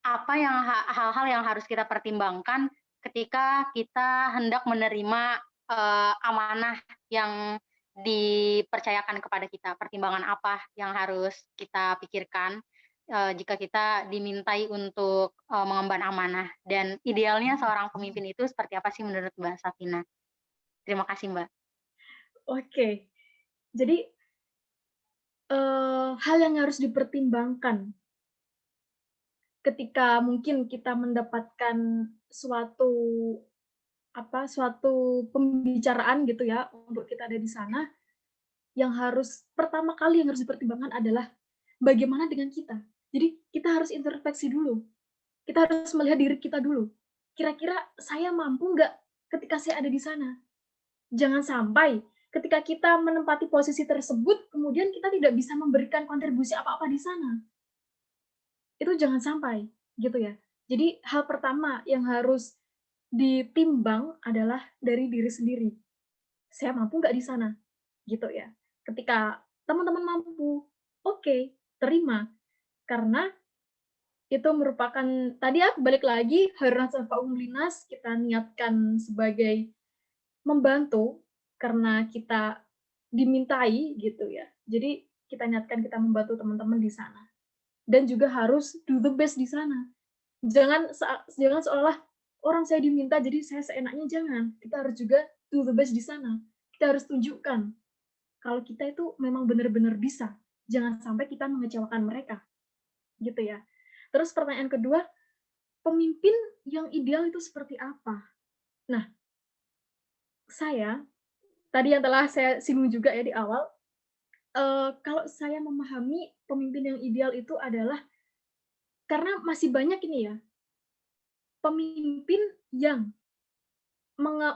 apa yang hal-hal yang harus kita pertimbangkan ketika kita hendak menerima amanah yang dipercayakan kepada kita? Pertimbangan apa yang harus kita pikirkan jika kita dimintai untuk mengemban amanah? Dan idealnya seorang pemimpin itu seperti apa sih menurut Mbak Safina? Terima kasih Mbak. Oke, jadi hal yang harus dipertimbangkan ketika mungkin kita mendapatkan suatu pembicaraan gitu ya untuk kita ada di sana, yang pertama kali yang harus dipertimbangkan adalah bagaimana dengan kita. Jadi kita harus introspeksi dulu. Kita harus melihat diri kita dulu. Kira-kira saya mampu nggak ketika saya ada di sana? Jangan sampai ketika kita menempati posisi tersebut, kemudian kita tidak bisa memberikan kontribusi apa-apa di sana. Itu jangan sampai, gitu ya. Jadi hal pertama yang harus ditimbang adalah dari diri sendiri. Saya mampu nggak di sana? Gitu ya. Ketika teman-teman mampu, oke, terima. Karena itu merupakan, tadi ya balik lagi, Hairnas Anfa'um Linnas, kita niatkan sebagai membantu, karena kita dimintai gitu ya. Jadi kita niatkan kita membantu teman-teman di sana. Dan juga harus do the best di sana. Jangan seolah orang saya diminta jadi saya seenaknya, jangan. Kita harus juga do the best di sana. Kita harus tunjukkan kalau kita itu memang benar-benar bisa. Jangan sampai kita mengecewakan mereka. Gitu ya. Terus pertanyaan kedua, pemimpin yang ideal itu seperti apa? Nah, tadi yang telah saya singgung juga ya di awal, kalau saya memahami pemimpin yang ideal itu adalah, karena masih banyak ini ya, pemimpin yang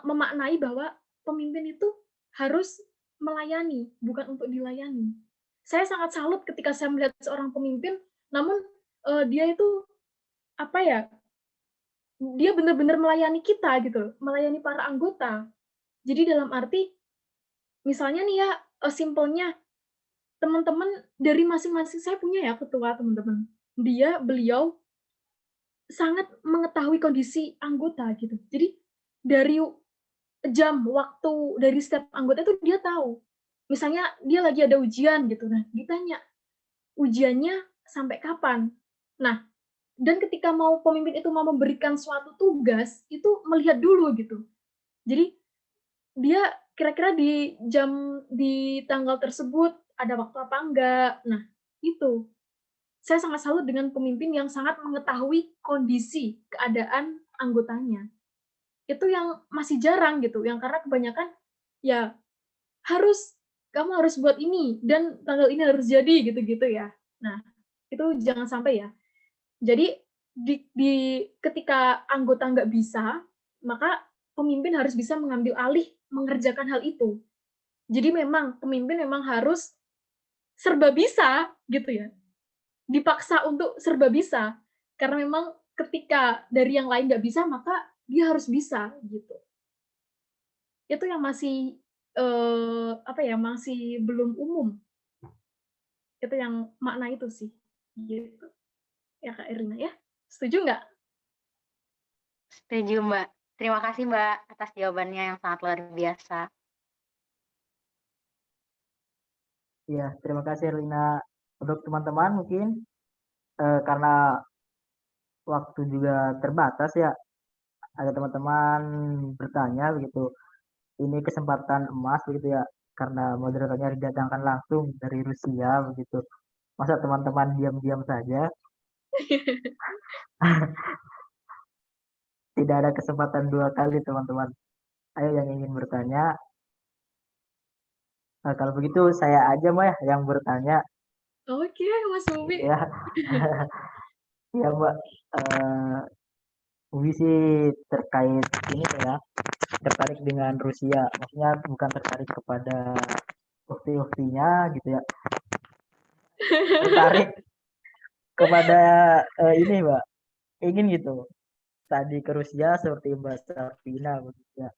memaknai bahwa pemimpin itu harus melayani, bukan untuk dilayani. Saya sangat salut ketika saya melihat seorang pemimpin, namun dia itu dia benar-benar melayani kita gitu, melayani para anggota. Jadi dalam arti, misalnya nih ya, simpelnya, teman-teman dari masing-masing, saya punya ya ketua teman-teman. Beliau sangat mengetahui kondisi anggota gitu. Jadi dari jam, waktu dari setiap anggota itu dia tahu. Misalnya dia lagi ada ujian gitu, nah ditanya, ujiannya sampai kapan? Nah, dan ketika pemimpin itu mau memberikan suatu tugas, itu melihat dulu gitu. Jadi dia kira-kira di tanggal tersebut ada waktu apa enggak. Nah, itu. Saya sangat salut dengan pemimpin yang sangat mengetahui kondisi, keadaan anggotanya. Itu yang masih jarang gitu, yang karena kebanyakan ya kamu harus buat ini dan tanggal ini harus jadi gitu-gitu ya. Nah, itu jangan sampai ya. Jadi ketika anggota nggak bisa, maka pemimpin harus bisa mengambil alih mengerjakan hal itu. Jadi memang pemimpin memang harus serba bisa gitu ya. Dipaksa untuk serba bisa, karena memang ketika dari yang lain nggak bisa, maka dia harus bisa gitu. itu yang masih masih belum umum. Itu yang makna itu sih, gitu. Ya Kak Erlina ya, setuju nggak? Setuju, Mbak. Terima kasih, Mbak, atas jawabannya yang sangat luar biasa. Ya, terima kasih Erlina. Untuk teman-teman mungkin karena waktu juga terbatas ya, ada teman-teman bertanya begitu. Ini kesempatan emas begitu ya, karena moderatornya didatangkan langsung dari Rusia begitu. Masa teman-teman diam-diam saja? Tidak ada kesempatan dua kali teman-teman. Ayo yang ingin bertanya. Nah, kalau begitu saya aja Mbak ya yang bertanya. Oke, Mas Bobi. Ya, ya Mbak. Ubi sih terkait ini ya, tertarik dengan Rusia. Maksudnya bukan tertarik kepada ukti-uktinya gitu ya. Tertarik kepada ini Mbak. Ingin gitu. Tadi ke Rusia seperti Mbak Safina begitu ya.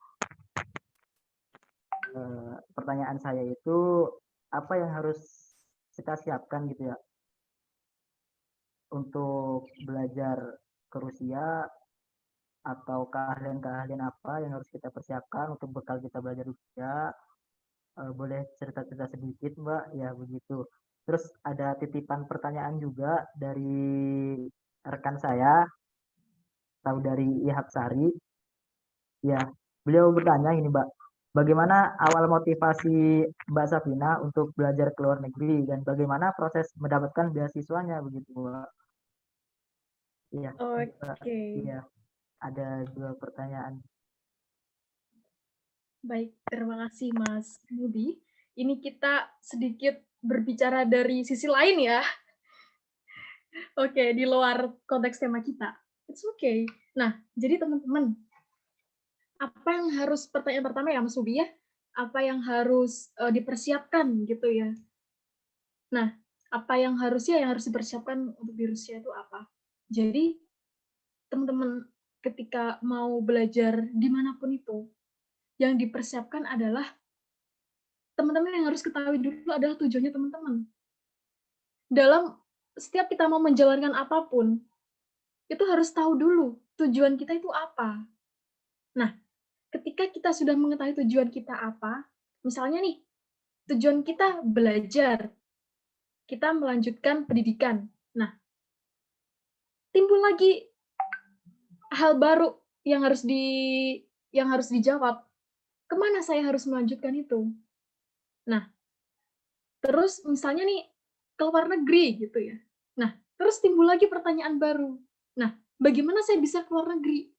Pertanyaan saya itu apa yang harus kita siapkan gitu ya untuk belajar ke Rusia, atau keahlian-keahlian apa yang harus kita persiapkan untuk bekal kita belajar Rusia. Boleh cerita-cerita sedikit Mbak ya begitu. Terus ada titipan pertanyaan juga dari rekan saya, saudari Ihab Sari. Ya, beliau bertanya ini Mbak, bagaimana awal motivasi Mbak Safina untuk belajar ke luar negeri dan bagaimana proses mendapatkan beasiswanya begitu Mbak? Iya, Oke. iya, ada dua pertanyaan. Baik, terima kasih Mas Budi. Ini kita sedikit berbicara dari sisi lain ya. Oke, di luar konteks tema kita. It's okay. Nah, jadi teman-teman, apa yang harus, pertanyaan pertama ya Mas Budi ya, apa yang harus dipersiapkan gitu ya. Nah, apa yang harus dipersiapkan untuk di Rusia itu apa? Jadi, teman-teman ketika mau belajar dimanapun itu, yang dipersiapkan adalah teman-teman yang harus ketahui dulu adalah tujuannya teman-teman. Dalam setiap kita mau menjalankan apapun, itu harus tahu dulu tujuan kita itu apa. Nah, ketika kita sudah mengetahui tujuan kita apa, misalnya nih, tujuan kita belajar, kita melanjutkan pendidikan. Nah, timbul lagi hal baru yang harus dijawab. Kemana saya harus melanjutkan itu? Nah, terus misalnya nih, ke luar negeri gitu ya. Nah, terus timbul lagi pertanyaan baru. Nah, bagaimana saya bisa ke luar negeri?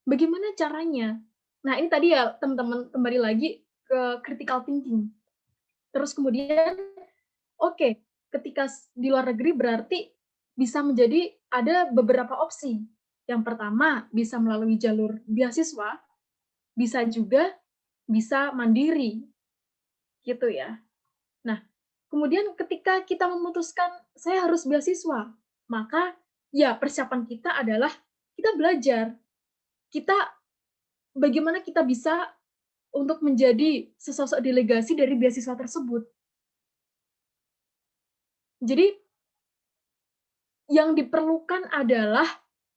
Bagaimana caranya? Nah, ini tadi ya teman-teman kembali lagi ke critical thinking. Terus kemudian, oke, ketika di luar negeri berarti bisa menjadi ada beberapa opsi. Yang pertama, bisa melalui jalur beasiswa, bisa juga bisa mandiri. Gitu ya. Nah, kemudian ketika kita memutuskan saya harus beasiswa, maka ya persiapan kita adalah kita belajar. Kita bagaimana kita bisa untuk menjadi sesosok delegasi dari beasiswa tersebut. Jadi yang diperlukan adalah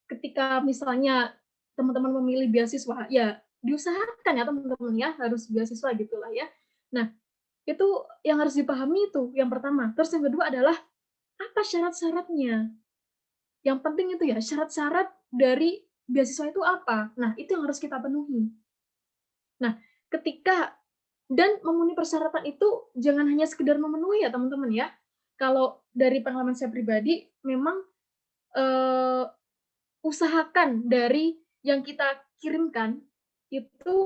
ketika misalnya teman-teman memilih beasiswa, ya diusahakan ya teman-teman ya harus beasiswa gitulah ya. Nah, itu yang harus dipahami itu yang pertama. Terus yang kedua adalah apa syarat-syaratnya? Yang penting itu ya syarat-syarat dari beasiswa itu apa? Nah, itu yang harus kita penuhi. Nah, ketika dan memenuhi persyaratan itu jangan hanya sekedar memenuhi ya teman-teman ya. Kalau dari pengalaman saya pribadi, memang usahakan dari yang kita kirimkan itu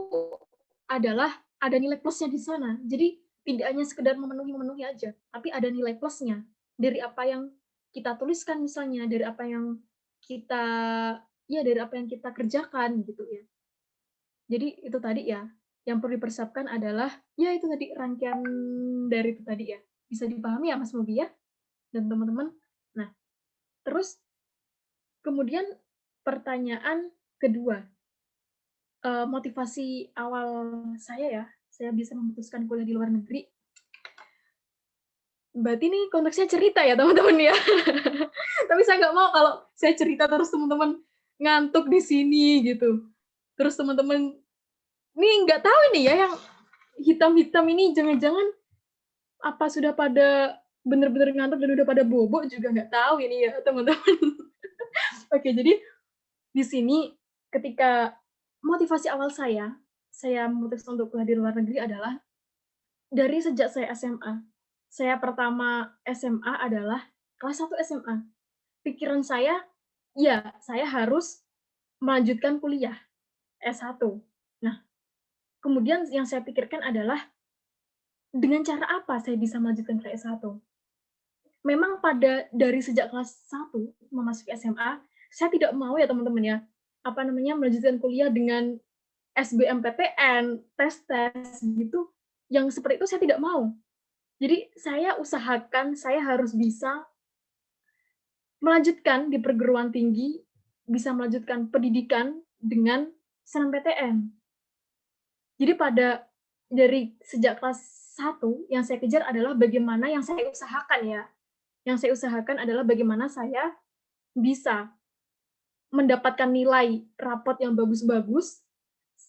adalah ada nilai plusnya di sana. Jadi tidak hanya sekedar memenuhi aja, tapi ada nilai plusnya dari apa yang kita tuliskan misalnya, dari apa yang kita kerjakan gitu ya. Jadi itu tadi ya, yang perlu dipersiapkan adalah ya itu tadi rangkaian dari itu tadi ya. Bisa dipahami ya Mas Mobi ya dan teman-teman. Nah, terus kemudian pertanyaan kedua, motivasi awal saya bisa memutuskan kuliah di luar negeri. Berarti ini konteksnya cerita ya teman-teman ya. Tapi saya nggak mau kalau saya cerita terus teman-teman ngantuk di sini gitu. Terus teman-teman ini nggak tahu ini ya yang hitam-hitam ini jangan-jangan apa sudah pada bener-bener ngantuk dan udah pada bobok juga nggak tahu ini ya teman-teman. Oke, jadi di sini ketika motivasi awal saya memutuskan untuk kuliah di luar negeri adalah dari sejak saya SMA. Saya pertama SMA adalah kelas 1 SMA. Pikiran saya, ya saya harus melanjutkan kuliah S1. Nah, kemudian yang saya pikirkan adalah dengan cara apa saya bisa melanjutkan ke S1. Memang dari sejak kelas 1 memasuki SMA, saya tidak mau ya teman-teman ya, melanjutkan kuliah dengan SBMPTN, tes gitu, yang seperti itu saya tidak mau. Jadi saya usahakan saya harus bisa melanjutkan di perguruan tinggi, bisa melanjutkan pendidikan dengan SNMPTN. Jadi dari sejak kelas 1 yang saya kejar adalah bagaimana yang saya usahakan ya. Yang saya usahakan adalah bagaimana saya bisa mendapatkan nilai rapot yang bagus-bagus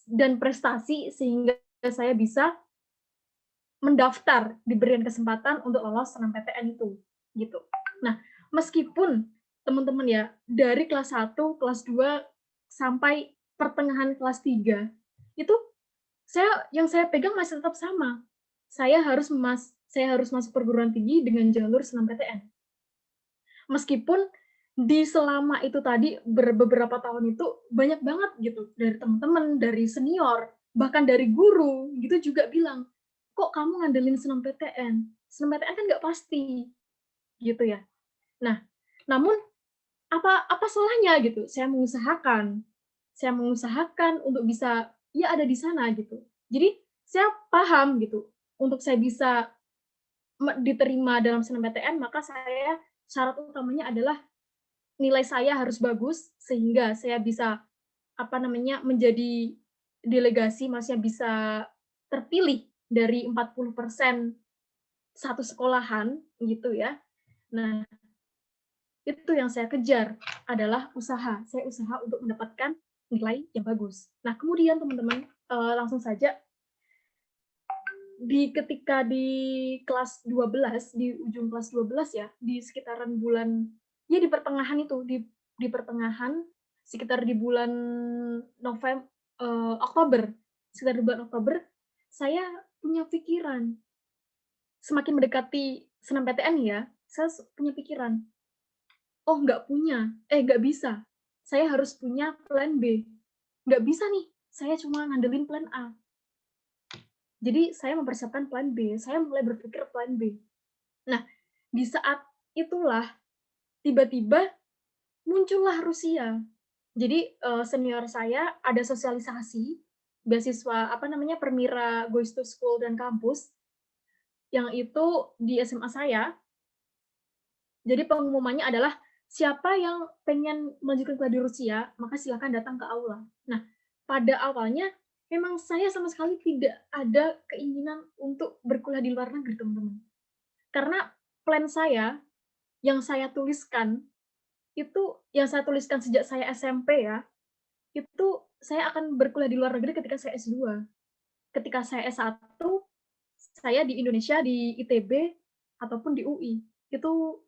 dan prestasi sehingga saya bisa mendaftar, diberikan kesempatan untuk lolos SNMPTN itu gitu. Nah, meskipun teman-teman ya dari kelas 1, kelas 2 sampai pertengahan kelas 3 itu yang saya pegang masih tetap sama. Saya harus masuk perguruan tinggi dengan jalur SNMPTN. Meskipun di selama itu tadi beberapa tahun itu banyak banget gitu dari teman-teman, dari senior, bahkan dari guru gitu juga bilang, kok kamu ngandelin SNMPTN? SNMPTN kan nggak pasti gitu ya. Nah, namun apa salahnya gitu? Saya mengusahakan untuk bisa ya ada di sana gitu. Jadi saya paham gitu untuk saya bisa diterima dalam SNMPTN, maka syarat utamanya adalah nilai saya harus bagus sehingga saya bisa menjadi delegasi, maksudnya bisa terpilih dari 40% satu sekolahan gitu ya. Nah, itu yang saya kejar adalah usaha. Saya usaha untuk mendapatkan nilai yang bagus. Nah, kemudian teman-teman langsung saja ketika di kelas 12, di ujung kelas 12 ya, di sekitaran bulan ya di pertengahan itu, di pertengahan sekitar di bulan Oktober, sekitar di bulan Oktober, saya punya pikiran semakin mendekati SNMPTN ya, saya punya pikiran, oh nggak bisa, saya harus punya plan B, nggak bisa nih, saya cuma ngandelin plan A. Jadi saya mempersiapkan plan B, saya mulai berpikir plan B. Nah, di saat itulah tiba-tiba muncullah Rusia. Jadi senior saya ada sosialisasi beasiswa Permira Goes to School dan kampus yang itu di SMA saya. Jadi pengumumannya adalah siapa yang pengen melanjutkan kuliah di Rusia, maka silakan datang ke aula. Nah, pada awalnya memang saya sama sekali tidak ada keinginan untuk berkuliah di luar negeri, teman-teman. Karena plan saya yang saya tuliskan itu yang saya tuliskan sejak saya SMP ya, itu saya akan berkuliah di luar negeri ketika saya S2. Ketika saya S1, saya di Indonesia di ITB ataupun di UI. Itu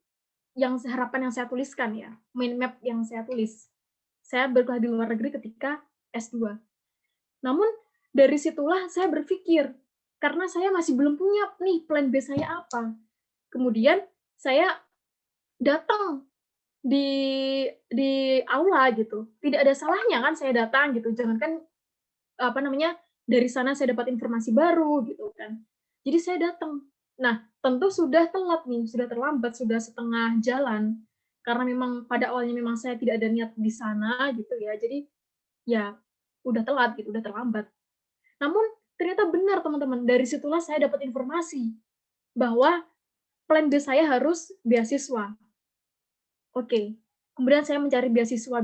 harapan yang saya tuliskan ya, mind map yang saya tulis. Saya berkuliah di luar negeri ketika S2. Namun dari situlah saya berpikir, karena saya masih belum punya nih plan B saya apa. Kemudian saya datang di aula gitu. Tidak ada salahnya kan saya datang gitu. Jangankan dari sana saya dapat informasi baru gitu kan. Jadi saya datang. Nah, tentu sudah telat nih, sudah terlambat, sudah setengah jalan. Karena memang pada awalnya memang saya tidak ada niat di sana gitu ya. Jadi ya udah telat gitu, udah terlambat. Namun ternyata benar teman-teman, dari situlah saya dapat informasi bahwa plan B saya harus beasiswa. Oke, kemudian saya mencari beasiswa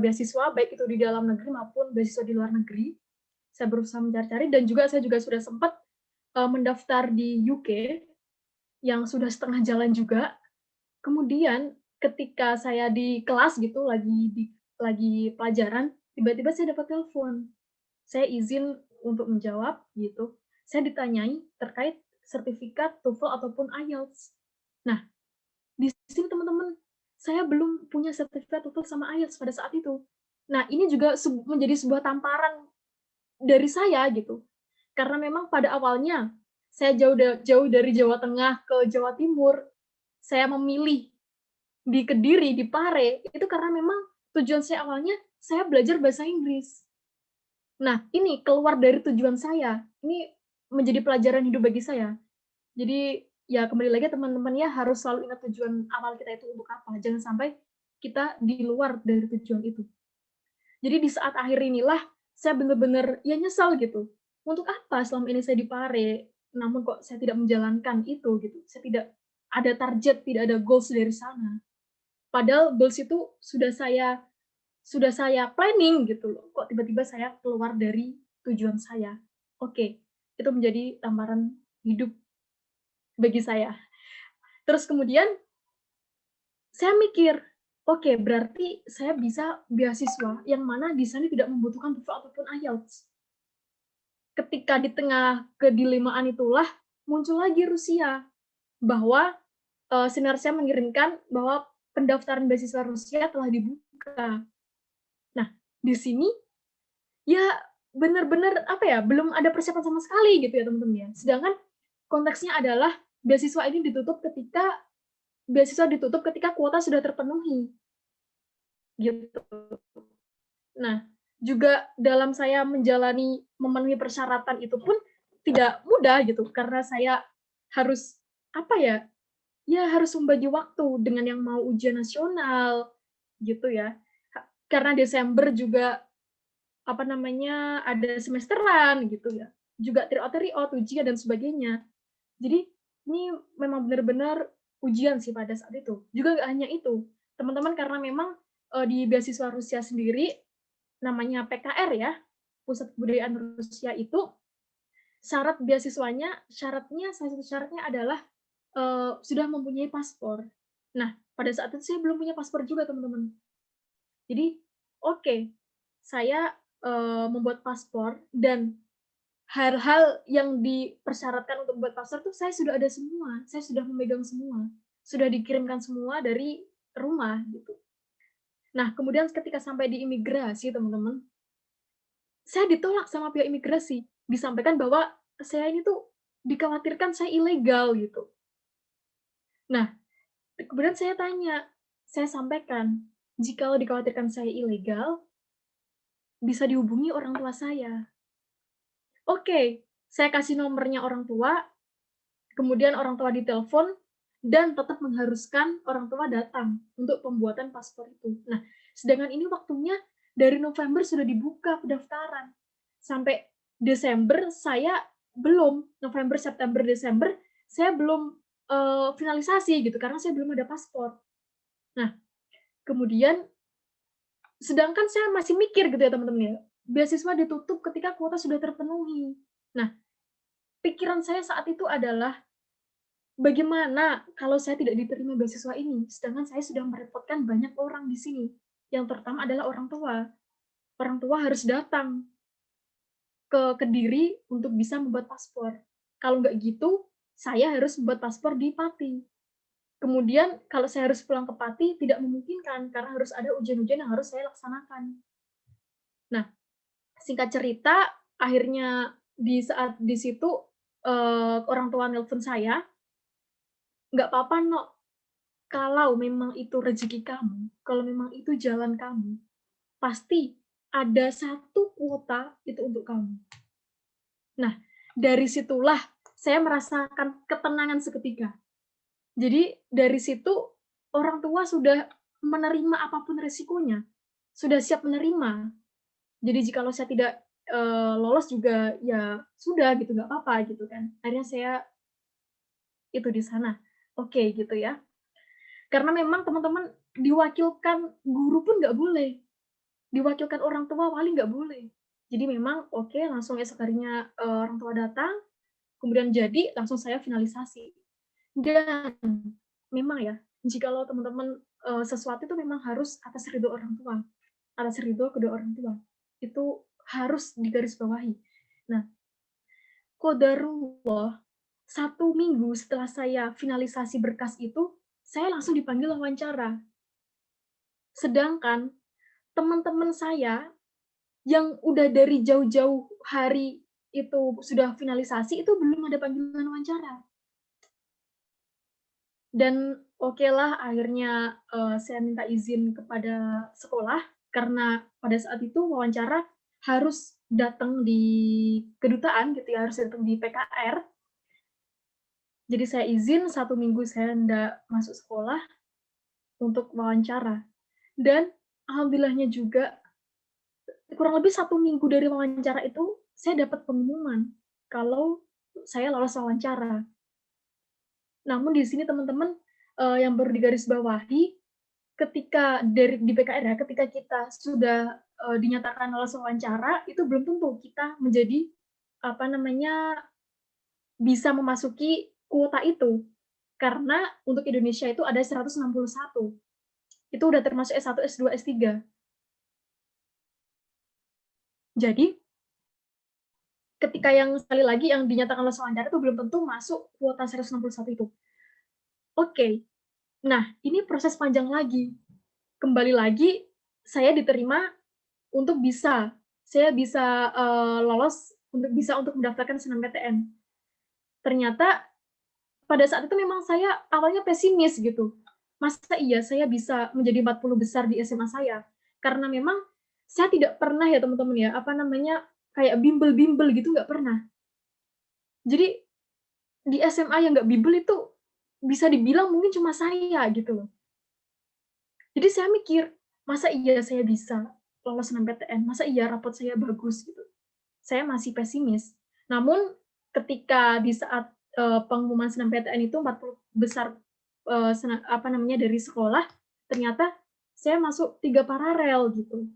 baik itu di dalam negeri maupun beasiswa di luar negeri. Saya berusaha mencari-cari dan juga saya juga sudah sempat mendaftar di UK yang sudah setengah jalan juga. Kemudian ketika saya di kelas gitu lagi pelajaran, tiba-tiba saya dapat telepon. Saya izin untuk menjawab gitu. Saya ditanyai terkait sertifikat TOEFL ataupun IELTS. Nah, di sini teman-teman, saya belum punya sertifikat TOEFL sama IELTS pada saat itu. Nah, ini juga menjadi sebuah tamparan dari saya gitu. Karena memang pada awalnya saya jauh dari Jawa Tengah ke Jawa Timur, saya memilih di Kediri, di Pare, itu karena memang tujuan saya awalnya saya belajar bahasa Inggris. Nah, ini keluar dari tujuan saya. Ini menjadi pelajaran hidup bagi saya. Jadi, ya kembali lagi teman-teman ya, harus selalu ingat tujuan awal kita itu untuk apa. Jangan sampai kita di luar dari tujuan itu. Jadi di saat akhir inilah, saya benar-benar ya nyesal gitu. Untuk apa selama ini saya di Pare, namun kok saya tidak menjalankan itu gitu. Saya tidak ada target, tidak ada goals dari sana. Padahal goals itu sudah saya planning gitu loh. Kok tiba-tiba saya keluar dari tujuan saya. Oke, itu menjadi tamparan hidup bagi saya. Terus kemudian saya mikir, oke, berarti saya bisa beasiswa yang mana di sana tidak membutuhkan TOEFL ataupun IELTS. Ketika di tengah kedilimaan itulah muncul lagi Rusia, bahwa senior saya mengirimkan bahwa pendaftaran beasiswa Rusia telah dibuka. Nah, di sini ya benar-benar belum ada persiapan sama sekali gitu ya teman-teman ya. Sedangkan konteksnya adalah beasiswa ditutup ketika kuota sudah terpenuhi. Gitu. Nah, juga dalam saya memenuhi persyaratan itu pun tidak mudah gitu karena saya harus harus membagi waktu dengan yang mau ujian nasional gitu ya. Karena Desember juga ada semesteran gitu ya. Juga triot ujian dan sebagainya. Jadi ini memang benar-benar ujian sih pada saat itu. Juga nggak hanya itu. Teman-teman karena memang di beasiswa Rusia sendiri namanya PKR ya, Pusat Kebudayaan Rusia itu salah satu syaratnya adalah sudah mempunyai paspor. Nah, pada saat itu saya belum punya paspor juga, teman-teman. Jadi, saya membuat paspor dan hal-hal yang dipersyaratkan untuk membuat paspor itu saya sudah ada semua, saya sudah memegang semua, sudah dikirimkan semua dari rumah gitu. Nah, kemudian ketika sampai di imigrasi, teman-teman, saya ditolak sama pihak imigrasi, disampaikan bahwa saya ini tuh dikhawatirkan saya ilegal gitu. Nah, kemudian saya sampaikan, jika dikhawatirkan saya ilegal, bisa dihubungi orang tua saya. Oke, saya kasih nomornya orang tua, kemudian orang tua ditelepon, dan tetap mengharuskan orang tua datang untuk pembuatan paspor itu. Nah, sedangkan ini waktunya dari November sudah dibuka pendaftaran. Sampai Desember November, September, Desember, saya belum finalisasi gitu, karena saya belum ada paspor. Nah, kemudian, sedangkan saya masih mikir gitu ya teman-teman ya, beasiswa ditutup ketika kuota sudah terpenuhi. Nah, pikiran saya saat itu adalah, bagaimana kalau saya tidak diterima beasiswa ini, sedangkan saya sudah merepotkan banyak orang di sini, yang pertama adalah orang tua. Orang tua harus datang ke Kediri untuk bisa membuat paspor. Kalau nggak gitu, saya harus membuat paspor di Pati. Kemudian kalau saya harus pulang ke Pati, tidak memungkinkan karena harus ada ujian-ujian yang harus saya laksanakan. Nah, singkat cerita, akhirnya di saat di situ orang tua nelpon saya, nggak apa-apa, Nok. Kalau memang itu rezeki kamu, kalau memang itu jalan kamu, pasti ada satu kuota itu untuk kamu. Nah, dari situlah saya merasakan ketenangan seketika. Jadi dari situ orang tua sudah menerima apapun resikonya, sudah siap menerima. Jadi jikalau saya tidak lolos juga ya sudah gitu, nggak apa-apa gitu kan. Akhirnya saya itu di sana. Oke gitu ya. Karena memang teman-teman diwakilkan guru pun nggak boleh. Diwakilkan orang tua, wali nggak boleh. Jadi memang oke, langsung esok harinya orang tua datang, kemudian jadi langsung saya finalisasi. Dan memang ya, jikalau teman-teman sesuatu itu memang harus atas ridho orang tua, atas ridho kedua orang tua. Itu harus digarisbawahi. Nah, qadarullah 1 minggu setelah saya finalisasi berkas itu, saya langsung dipanggil wawancara. Sedangkan teman-teman saya yang udah dari jauh-jauh hari itu sudah finalisasi, itu belum ada panggilan wawancara. Dan okelah akhirnya saya minta izin kepada sekolah, karena pada saat itu wawancara harus datang di kedutaan gitu ya, harus datang di PKR. Jadi saya izin 1 minggu saya nggak masuk sekolah untuk wawancara. Dan alhamdulillahnya juga kurang lebih 1 minggu dari wawancara itu, saya dapat pengumuman kalau saya lolos wawancara. Namun di sini teman-teman yang perlu digarisbawahi, ketika di PKR ya, ketika kita sudah dinyatakan lolos wawancara, itu belum tentu kita menjadi bisa memasuki kuota itu. Karena untuk Indonesia itu ada 161. Itu udah termasuk S1, S2, S3. Jadi, ketika yang sekali lagi yang dinyatakan lolos wawancara itu belum tentu masuk kuota 161 itu. Oke. Nah, ini proses panjang lagi. Kembali lagi, saya diterima untuk saya bisa lolos untuk mendaftarkan SNMPTN. Ternyata pada saat itu memang saya awalnya pesimis gitu. Masa iya saya bisa menjadi 40 besar di SMA saya? Karena memang saya tidak pernah ya teman-teman ya, kayak bimbel-bimbel gitu nggak pernah. Jadi di SMA yang nggak bimbel itu bisa dibilang mungkin cuma saya gitu loh. Jadi saya mikir, masa iya saya bisa lolos SNMPTN? Masa iya rapot saya bagus gitu? Saya masih pesimis. Namun ketika di saat pengumuman SNMPTN itu 40 besar dari sekolah, ternyata saya masuk 3 paralel gitu.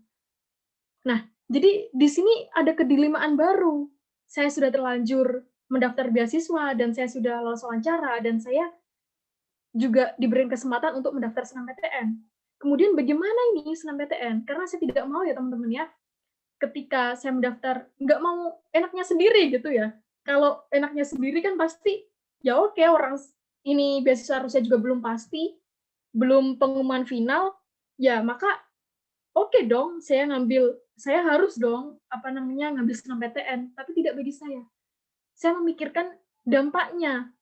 Nah, jadi di sini ada kedilimaan baru. Saya sudah terlanjur mendaftar beasiswa dan saya sudah lolos wawancara dan saya juga diberikan kesempatan untuk mendaftar SNMPTN. Kemudian bagaimana ini SNMPTN? Karena saya tidak mau ya teman-teman ya, ketika saya mendaftar nggak mau enaknya sendiri gitu ya. Kalau enaknya sendiri kan pasti ya oke, orang ini beasiswa Rusia juga belum pasti, belum pengumuman final, ya maka oke dong, saya harus dong ngambil SNMPTN, tapi tidak bagi saya. Saya memikirkan dampaknya,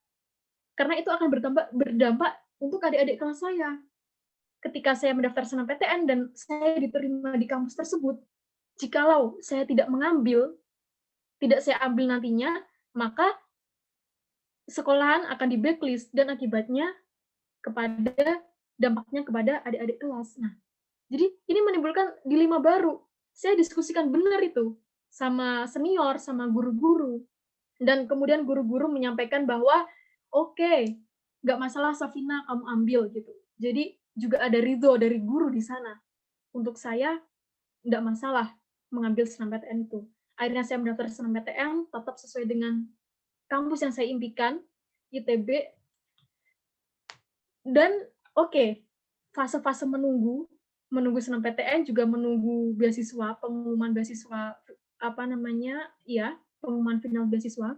karena itu akan berdampak untuk adik-adik kelas saya. Ketika saya mendaftar SNMPTN dan saya diterima di kampus tersebut, jikalau saya tidak saya ambil nantinya, maka sekolahan akan di blacklist dan akibatnya dampaknya kepada adik-adik kelas. Nah, jadi ini menimbulkan dilema baru. Saya diskusikan benar itu sama senior, sama guru-guru. Dan kemudian guru-guru menyampaikan bahwa oke, nggak masalah Safina kamu ambil gitu. Jadi juga ada ridho dari guru di sana. Untuk saya nggak masalah mengambil SNMPTN itu. Akhirnya saya mendaftar SNMPTN, tetap sesuai dengan kampus yang saya impikan, ITB. Dan oke, fase-fase menunggu SNMPTN, juga menunggu beasiswa, pengumuman beasiswa, pengumuman final beasiswa.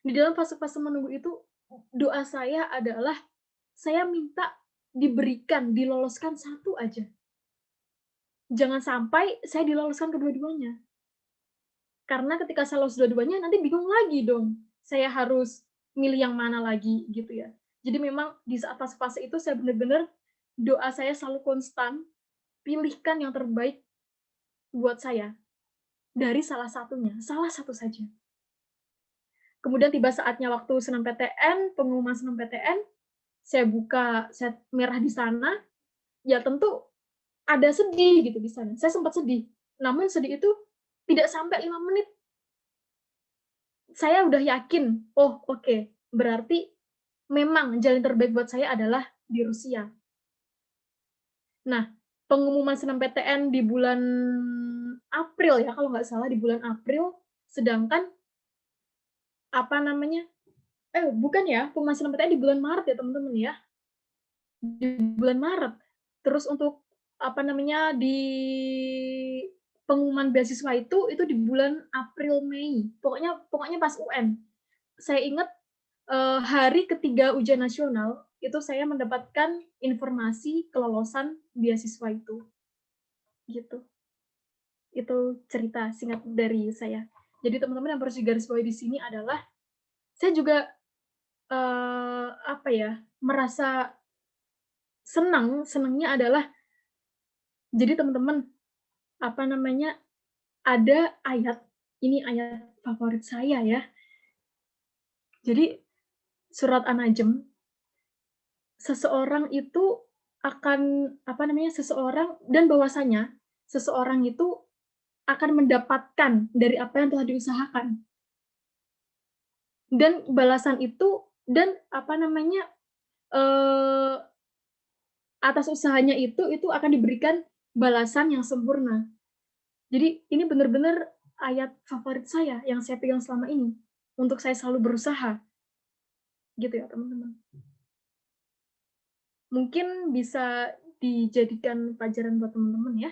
Di dalam fase-fase menunggu itu, doa saya adalah, saya minta diloloskan satu aja. Jangan sampai saya diloloskan kedua-duanya. Karena ketika saya lolos dua-duanya, nanti bingung lagi dong. Saya harus milih yang mana lagi, gitu ya. Jadi memang di saat fase-fase itu, saya benar-benar, doa saya selalu konstan, pilihkan yang terbaik buat saya. Dari salah satunya, salah satu saja. Kemudian tiba saatnya waktu SNMPTN, pengumuman SNMPTN, saya merah di sana, ya tentu ada sedih gitu di sana. Saya sempat sedih. Namun sedih itu tidak sampai 5 menit. Saya udah yakin, oh oke, berarti memang jalan terbaik buat saya adalah di Rusia. Nah, pengumuman SNMPTN di bulan April ya kalau nggak salah, di bulan April, sedangkan apa namanya, bukan ya, pengumpulan PTN di bulan Maret ya teman-teman ya, di bulan Maret. Terus untuk apa namanya, di pengumuman beasiswa itu di bulan April Mei, pokoknya pas UN. Saya ingat hari ketiga ujian nasional itu saya mendapatkan informasi kelolosan beasiswa itu, gitu. Itu cerita singkat dari saya. Jadi teman-teman yang harus digarisbawahi di sini adalah saya juga apa ya, merasa senangnya adalah jadi teman-teman apa namanya, ada ayat, ini ayat favorit saya ya. Jadi surat An-Najm, seseorang itu akan apa namanya, seseorang dan bahwasanya seseorang itu akan mendapatkan dari apa yang telah diusahakan. Dan balasan itu dan apa namanya, atas usahanya itu akan diberikan balasan yang sempurna. Jadi ini benar-benar ayat favorit saya yang saya pegang selama ini untuk saya selalu berusaha. Gitu ya, teman-teman. Mungkin bisa dijadikan pelajaran buat teman-teman ya.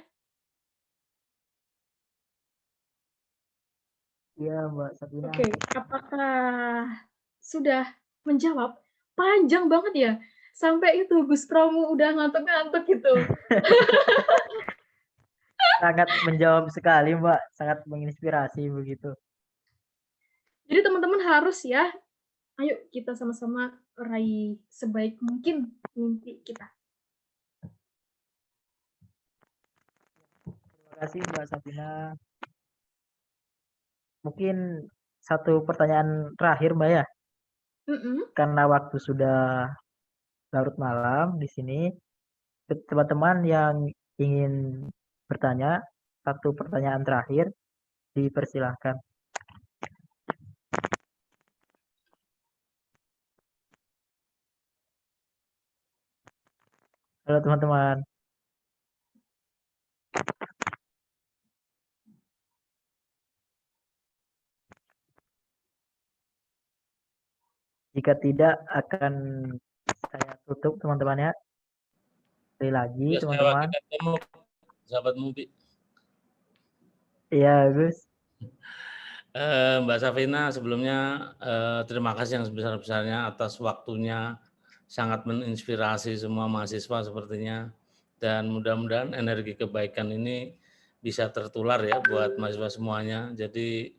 Iya, Mbak Safina. Oke, apakah sudah menjawab? Panjang banget ya. Sampai itu Gus Promo udah ngantuk-ngantuk gitu. Sangat menjawab sekali, Mbak. Sangat menginspirasi begitu. Jadi teman-teman harus ya, ayo kita sama-sama raih sebaik mungkin mimpi kita. Terima kasih, Mbak Safina. Mungkin satu pertanyaan terakhir, Mbak ya. Karena waktu sudah larut malam di sini, teman-teman yang ingin bertanya, satu pertanyaan terakhir, dipersilahkan. Halo teman-teman. Jika tidak akan saya tutup teman-teman ya. Sekali lagi teman-teman. Sahabat Mubi. Iya Gus. Mbak Safina, sebelumnya terima kasih yang sebesar-besarnya atas waktunya, sangat menginspirasi semua mahasiswa sepertinya, dan mudah-mudahan energi kebaikan ini bisa tertular ya buat mahasiswa semuanya. Jadi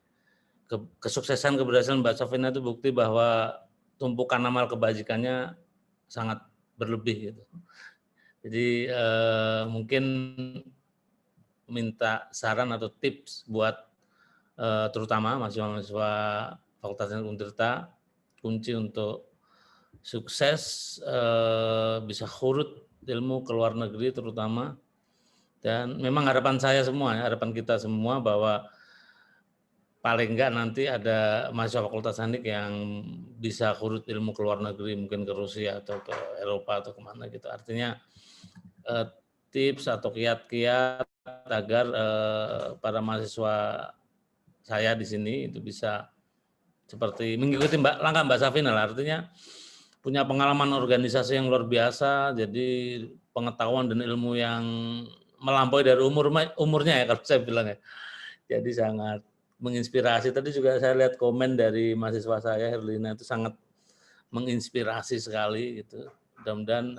kesuksesan keberhasilan Mbak Safina itu bukti bahwa tumpukan amal kebajikannya sangat berlebih gitu. Jadi mungkin minta saran atau tips buat terutama mahasiswa-mahasiswa Fakultas Teknik Untirta, kunci untuk sukses bisa khurut ilmu ke luar negeri terutama. Dan memang harapan saya semua, harapan kita semua bahwa paling enggak nanti ada mahasiswa Fakultas Teknik yang bisa khurut ilmu ke luar negeri, mungkin ke Rusia atau ke Eropa atau kemana gitu. Artinya tips atau kiat-kiat agar para mahasiswa saya di sini itu bisa seperti mengikuti langkah Mbak Safina lah, artinya punya pengalaman organisasi yang luar biasa, jadi pengetahuan dan ilmu yang melampaui dari umurnya ya kalau saya bilang ya. Jadi sangat menginspirasi. Tadi juga saya lihat komen dari mahasiswa saya Herlina itu sangat menginspirasi sekali gitu. Mudah-mudahan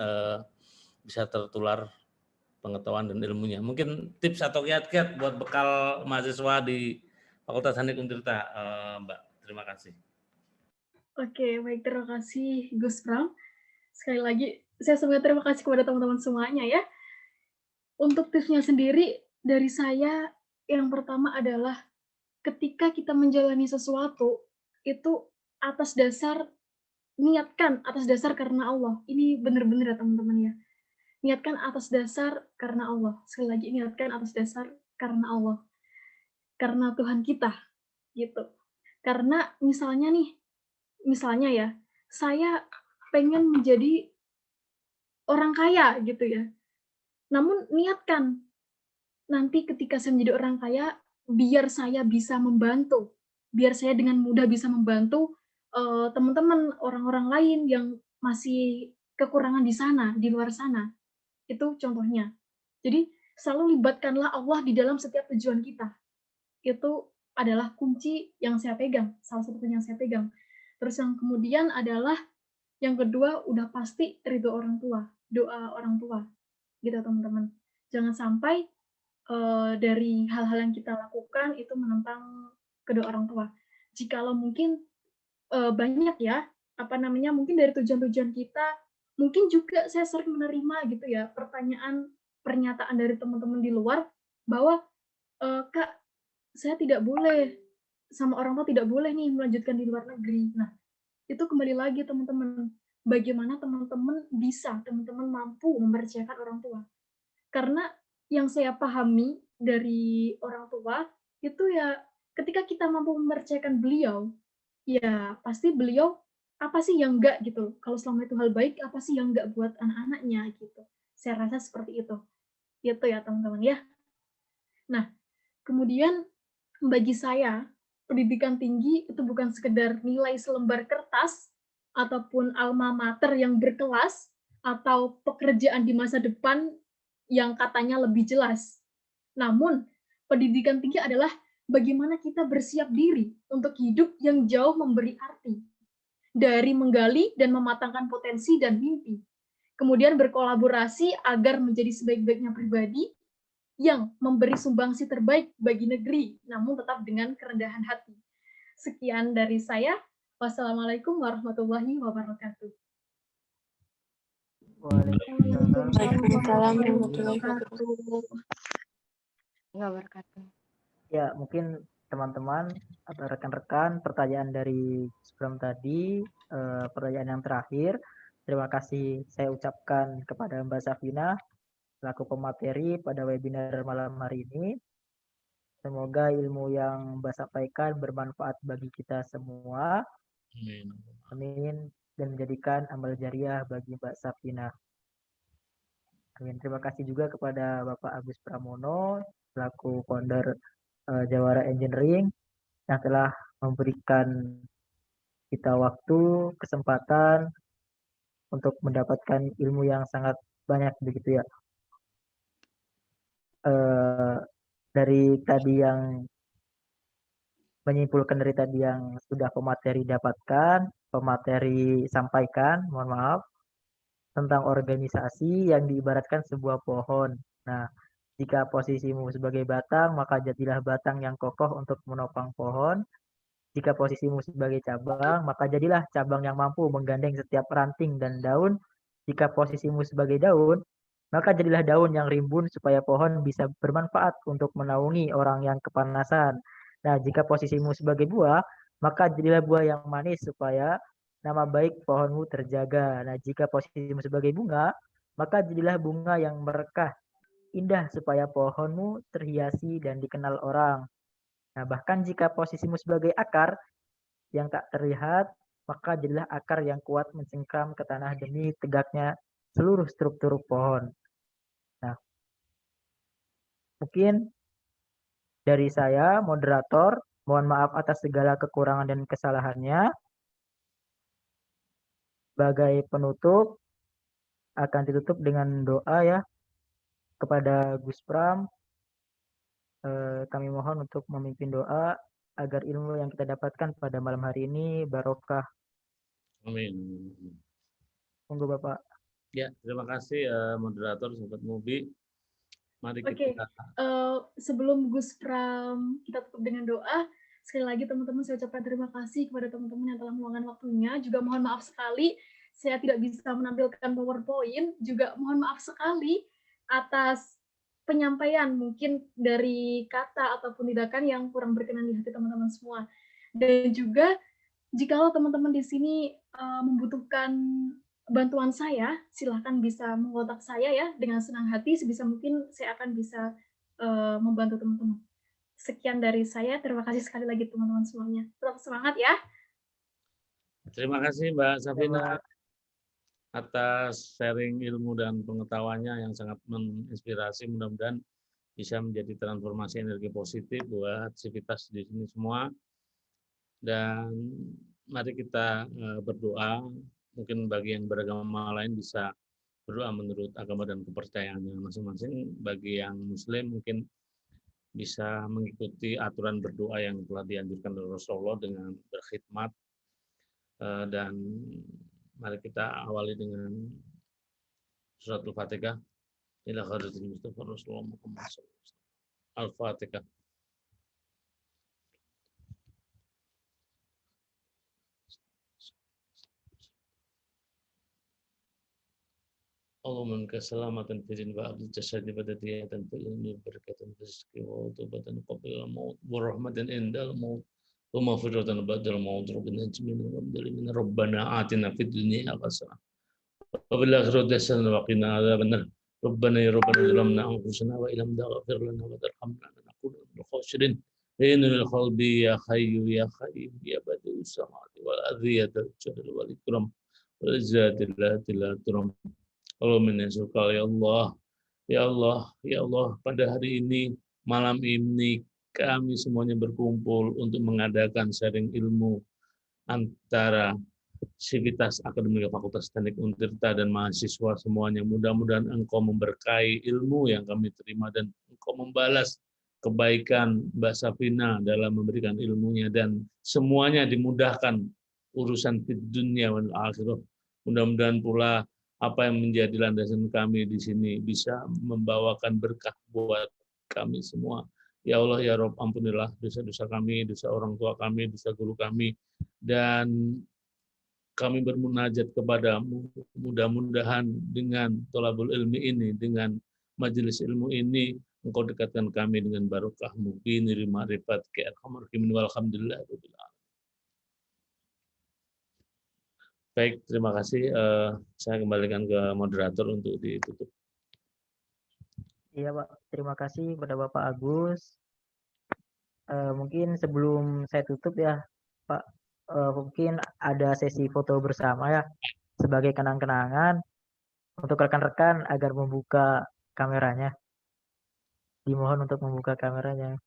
bisa tertular pengetahuan dan ilmunya. Mungkin tips atau kiat-kiat buat bekal mahasiswa di Fakultas Teknik Untirta, Mbak. Terima kasih. Oke, baik, terima kasih Gus Pram. Sekali lagi, saya sebenarnya terima kasih kepada teman-teman semuanya ya. Untuk tipsnya sendiri, dari saya yang pertama adalah ketika kita menjalani sesuatu, itu atas dasar, niatkan atas dasar karena Allah. Ini benar-benar ya teman-teman ya. Niatkan atas dasar karena Allah. Sekali lagi, niatkan atas dasar karena Allah. Karena Tuhan kita, gitu. Karena misalnya ya, saya pengen menjadi orang kaya gitu ya. Namun niatkan nanti ketika saya menjadi orang kaya, biar saya bisa membantu, biar saya dengan mudah bisa membantu teman-teman orang-orang lain yang masih kekurangan di sana, di luar sana. Itu contohnya. Jadi selalu libatkanlah Allah di dalam setiap tujuan kita. Itu adalah kunci yang saya pegang, salah satu yang saya pegang. Terus yang kemudian adalah yang kedua udah pasti ridho orang tua, doa orang tua, gitu teman-teman. Jangan sampai dari hal-hal yang kita lakukan itu menentang kedua orang tua. Jikalau mungkin banyak ya, apa namanya, mungkin dari tujuan-tujuan kita, mungkin juga saya sering menerima gitu ya, pernyataan dari teman-teman di luar bahwa, "Kak, saya tidak boleh, sama orang tua tidak boleh nih melanjutkan di luar negeri." Nah, itu kembali lagi teman-teman, bagaimana teman-teman mampu mempercayakan orang tua. Karena yang saya pahami dari orang tua, itu ya ketika kita mampu mempercayakan beliau, ya pasti beliau apa sih yang enggak gitu. Kalau selama itu hal baik, apa sih yang enggak buat anak-anaknya gitu. Saya rasa seperti itu. Itu ya teman-teman ya. Nah, kemudian bagi saya, pendidikan tinggi itu bukan sekedar nilai selembar kertas ataupun alma mater yang berkelas atau pekerjaan di masa depan yang katanya lebih jelas. Namun, pendidikan tinggi adalah bagaimana kita bersiap diri untuk hidup yang jauh memberi arti, dari menggali dan mematangkan potensi dan mimpi, kemudian berkolaborasi agar menjadi sebaik-baiknya pribadi yang memberi sumbangsi terbaik bagi negeri, namun tetap dengan kerendahan hati. Sekian dari saya. Wassalamualaikum warahmatullahi wabarakatuh. Waalaikumsalam warahmatullahi wabarakatuh. Ya, mungkin teman-teman atau rekan-rekan pertanyaan dari sebelum tadi, pertanyaan yang terakhir, terima kasih saya ucapkan kepada Mbak Safina selaku pemateri pada webinar malam hari ini. Semoga ilmu yang Mbak sampaikan bermanfaat bagi kita semua. Amin. Amin. Dan menjadikan amal jariah bagi Mbak Safina. Amin. Terima kasih juga kepada Bapak Agus Pramono selaku founder Jawara Engineering yang telah memberikan kita waktu, kesempatan untuk mendapatkan ilmu yang sangat banyak begitu ya. Dari tadi yang menyimpulkan dari tadi yang sudah pemateri dapatkan, pemateri sampaikan, mohon maaf, tentang organisasi yang diibaratkan sebuah pohon. Nah, jika posisimu sebagai batang, maka jadilah batang yang kokoh untuk menopang pohon. Jika posisimu sebagai cabang, maka jadilah cabang yang mampu menggandeng setiap ranting dan daun. Jika posisimu sebagai daun, maka jadilah daun yang rimbun supaya pohon bisa bermanfaat untuk menaungi orang yang kepanasan. Nah, jika posisimu sebagai buah, maka jadilah buah yang manis supaya nama baik pohonmu terjaga. Nah, jika posisimu sebagai bunga, maka jadilah bunga yang merekah, indah supaya pohonmu terhiasi dan dikenal orang. Nah, bahkan jika posisimu sebagai akar yang tak terlihat, maka jadilah akar yang kuat mencengkram ke tanah demi tegaknya seluruh struktur pohon. Nah, mungkin dari saya, moderator, mohon maaf atas segala kekurangan dan kesalahannya. Sebagai penutup, akan ditutup dengan doa ya kepada Gus Pram. Kami mohon untuk memimpin doa agar ilmu yang kita dapatkan pada malam hari ini barokah. Amin. Monggo Bapak. Ya, terima kasih moderator Sobat Mubi. Mari Oke, kita sebelum Gus Pram kita tutup dengan doa, sekali lagi teman-teman saya ucapkan terima kasih kepada teman-teman yang telah meluangkan waktunya. Juga mohon maaf sekali saya tidak bisa menampilkan PowerPoint. Juga mohon maaf sekali atas penyampaian mungkin dari kata ataupun tindakan yang kurang berkenan di hati teman-teman semua. Dan juga jikalau teman-teman di sini membutuhkan bantuan saya, silahkan bisa mengontak saya ya dengan senang hati. Sebisa mungkin saya akan bisa membantu teman-teman. Sekian dari saya. Terima kasih sekali lagi teman-teman semuanya. Tetap semangat ya. terima kasih Mbak Safina atas sharing ilmu dan pengetahuannya yang sangat menginspirasi. Mudah-mudahan bisa menjadi transformasi energi positif buat aktivitas di sini semua. Dan mari kita berdoa. Mungkin bagi yang beragama lain bisa berdoa menurut agama dan kepercayaannya masing-masing. Bagi yang Muslim mungkin bisa mengikuti aturan berdoa yang telah dianjurkan oleh Rasulullah dengan berkhidmat. Dan mari kita awali dengan surat Al-Fatihah. Ila khairuddin Mustafa Rasulullah Muhammad SAW. Al-Fatihah. Allahumma minka salamatan fi din wa abdi jasadi wa dadiyatan fi ilmi barakatan fi rizqi wa utubatan qabla al-maut wa rahmatan indal maut wa maghfiratan ba'dal maut rabbana ajmina wa amdalina rabbana atina fid dunya hasanah wa fil akhirati hasanah wa qina adzabannar rabbana ya rabbana zalamna anfusana wa illam taghfir lana wa tarhamna lanakunanna minal khasirin inal qalbi ya hayyu ya qayyum ya badi'us samawati wal ardi ya dzal jalali wal ikram wal izzati la turam. Allahumma syukra ya Allah. Ya Allah, ya Allah, pada hari ini, malam ini kami semuanya berkumpul untuk mengadakan sharing ilmu antara Sivitas Akademika Fakultas Teknik Untirta dan mahasiswa semuanya. Mudah-mudahan Engkau memberkahi ilmu yang kami terima dan Engkau membalas kebaikan Mbak Safina dalam memberikan ilmunya dan semuanya dimudahkan urusan di dunia dan akhirat. Mudah-mudahan pula apa yang menjadi landasan kami di sini bisa membawakan berkah buat kami semua. Ya Allah, ya Rabb, ampunilah dosa-dosa kami, dosa orang tua kami, dosa guru kami, dan kami bermunajat kepadamu. Mudah-mudahan dengan tolabul ilmi ini, dengan majelis ilmu ini, Engkau dekatkan kami dengan barokahmu. Ini ma'rifat ke arhamar rahimin walhamdulillah. Baik, terima kasih. Saya kembalikan ke moderator untuk ditutup. Iya, Pak. Terima kasih kepada Bapak Agus. Mungkin sebelum saya tutup ya, Pak, mungkin ada sesi foto bersama ya, sebagai kenang-kenangan untuk rekan-rekan agar membuka kameranya. Dimohon untuk membuka kameranya.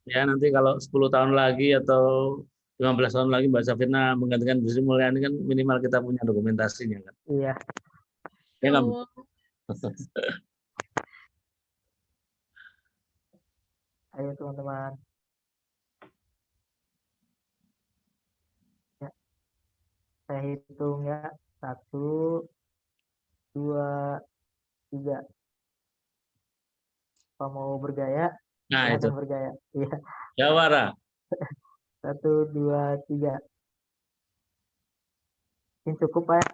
Ya, nanti kalau 10 tahun lagi atau 15 tahun lagi Mbak Safina menggantikan Bu Sri Mulyani kan minimal kita punya dokumentasinya kan. Iya. Ya kan? Ayo teman-teman. Ya. Saya hitung ya. 1, 2, 3. Apa mau bergaya? Nah, itu. Bergaya. Iya. Jawara. 1, 2, 3. Ini cukup, Pak.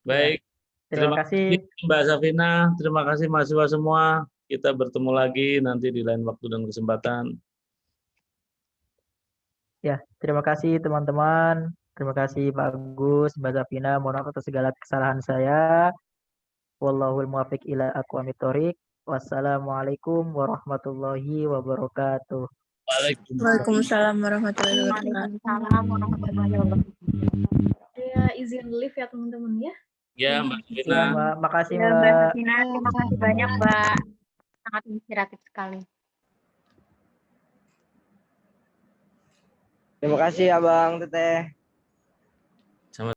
Baik. Ya. Terima kasih Mbak Safina. Terima kasih mahasiswa semua. Kita bertemu lagi nanti di lain waktu dan kesempatan. Ya, terima kasih teman-teman. Terima kasih Pak Agus, Mbak Safina. Mohon maaf atas segala kesalahan saya. Wallahul muwaffiq ila aqwamit thoriq. Wassalamualaikum warahmatullahi wabarakatuh. Waalaikumsalam warahmatullahi wabarakatuh. Ya, izin live ya teman-teman ya. Ya, Mbak Safina. Ya, Mbak. Makasih, Ya, Mbak. Mbak Safina, terima kasih banyak, Mbak. Sangat inspiratif sekali. Terima kasih Abang Teteh.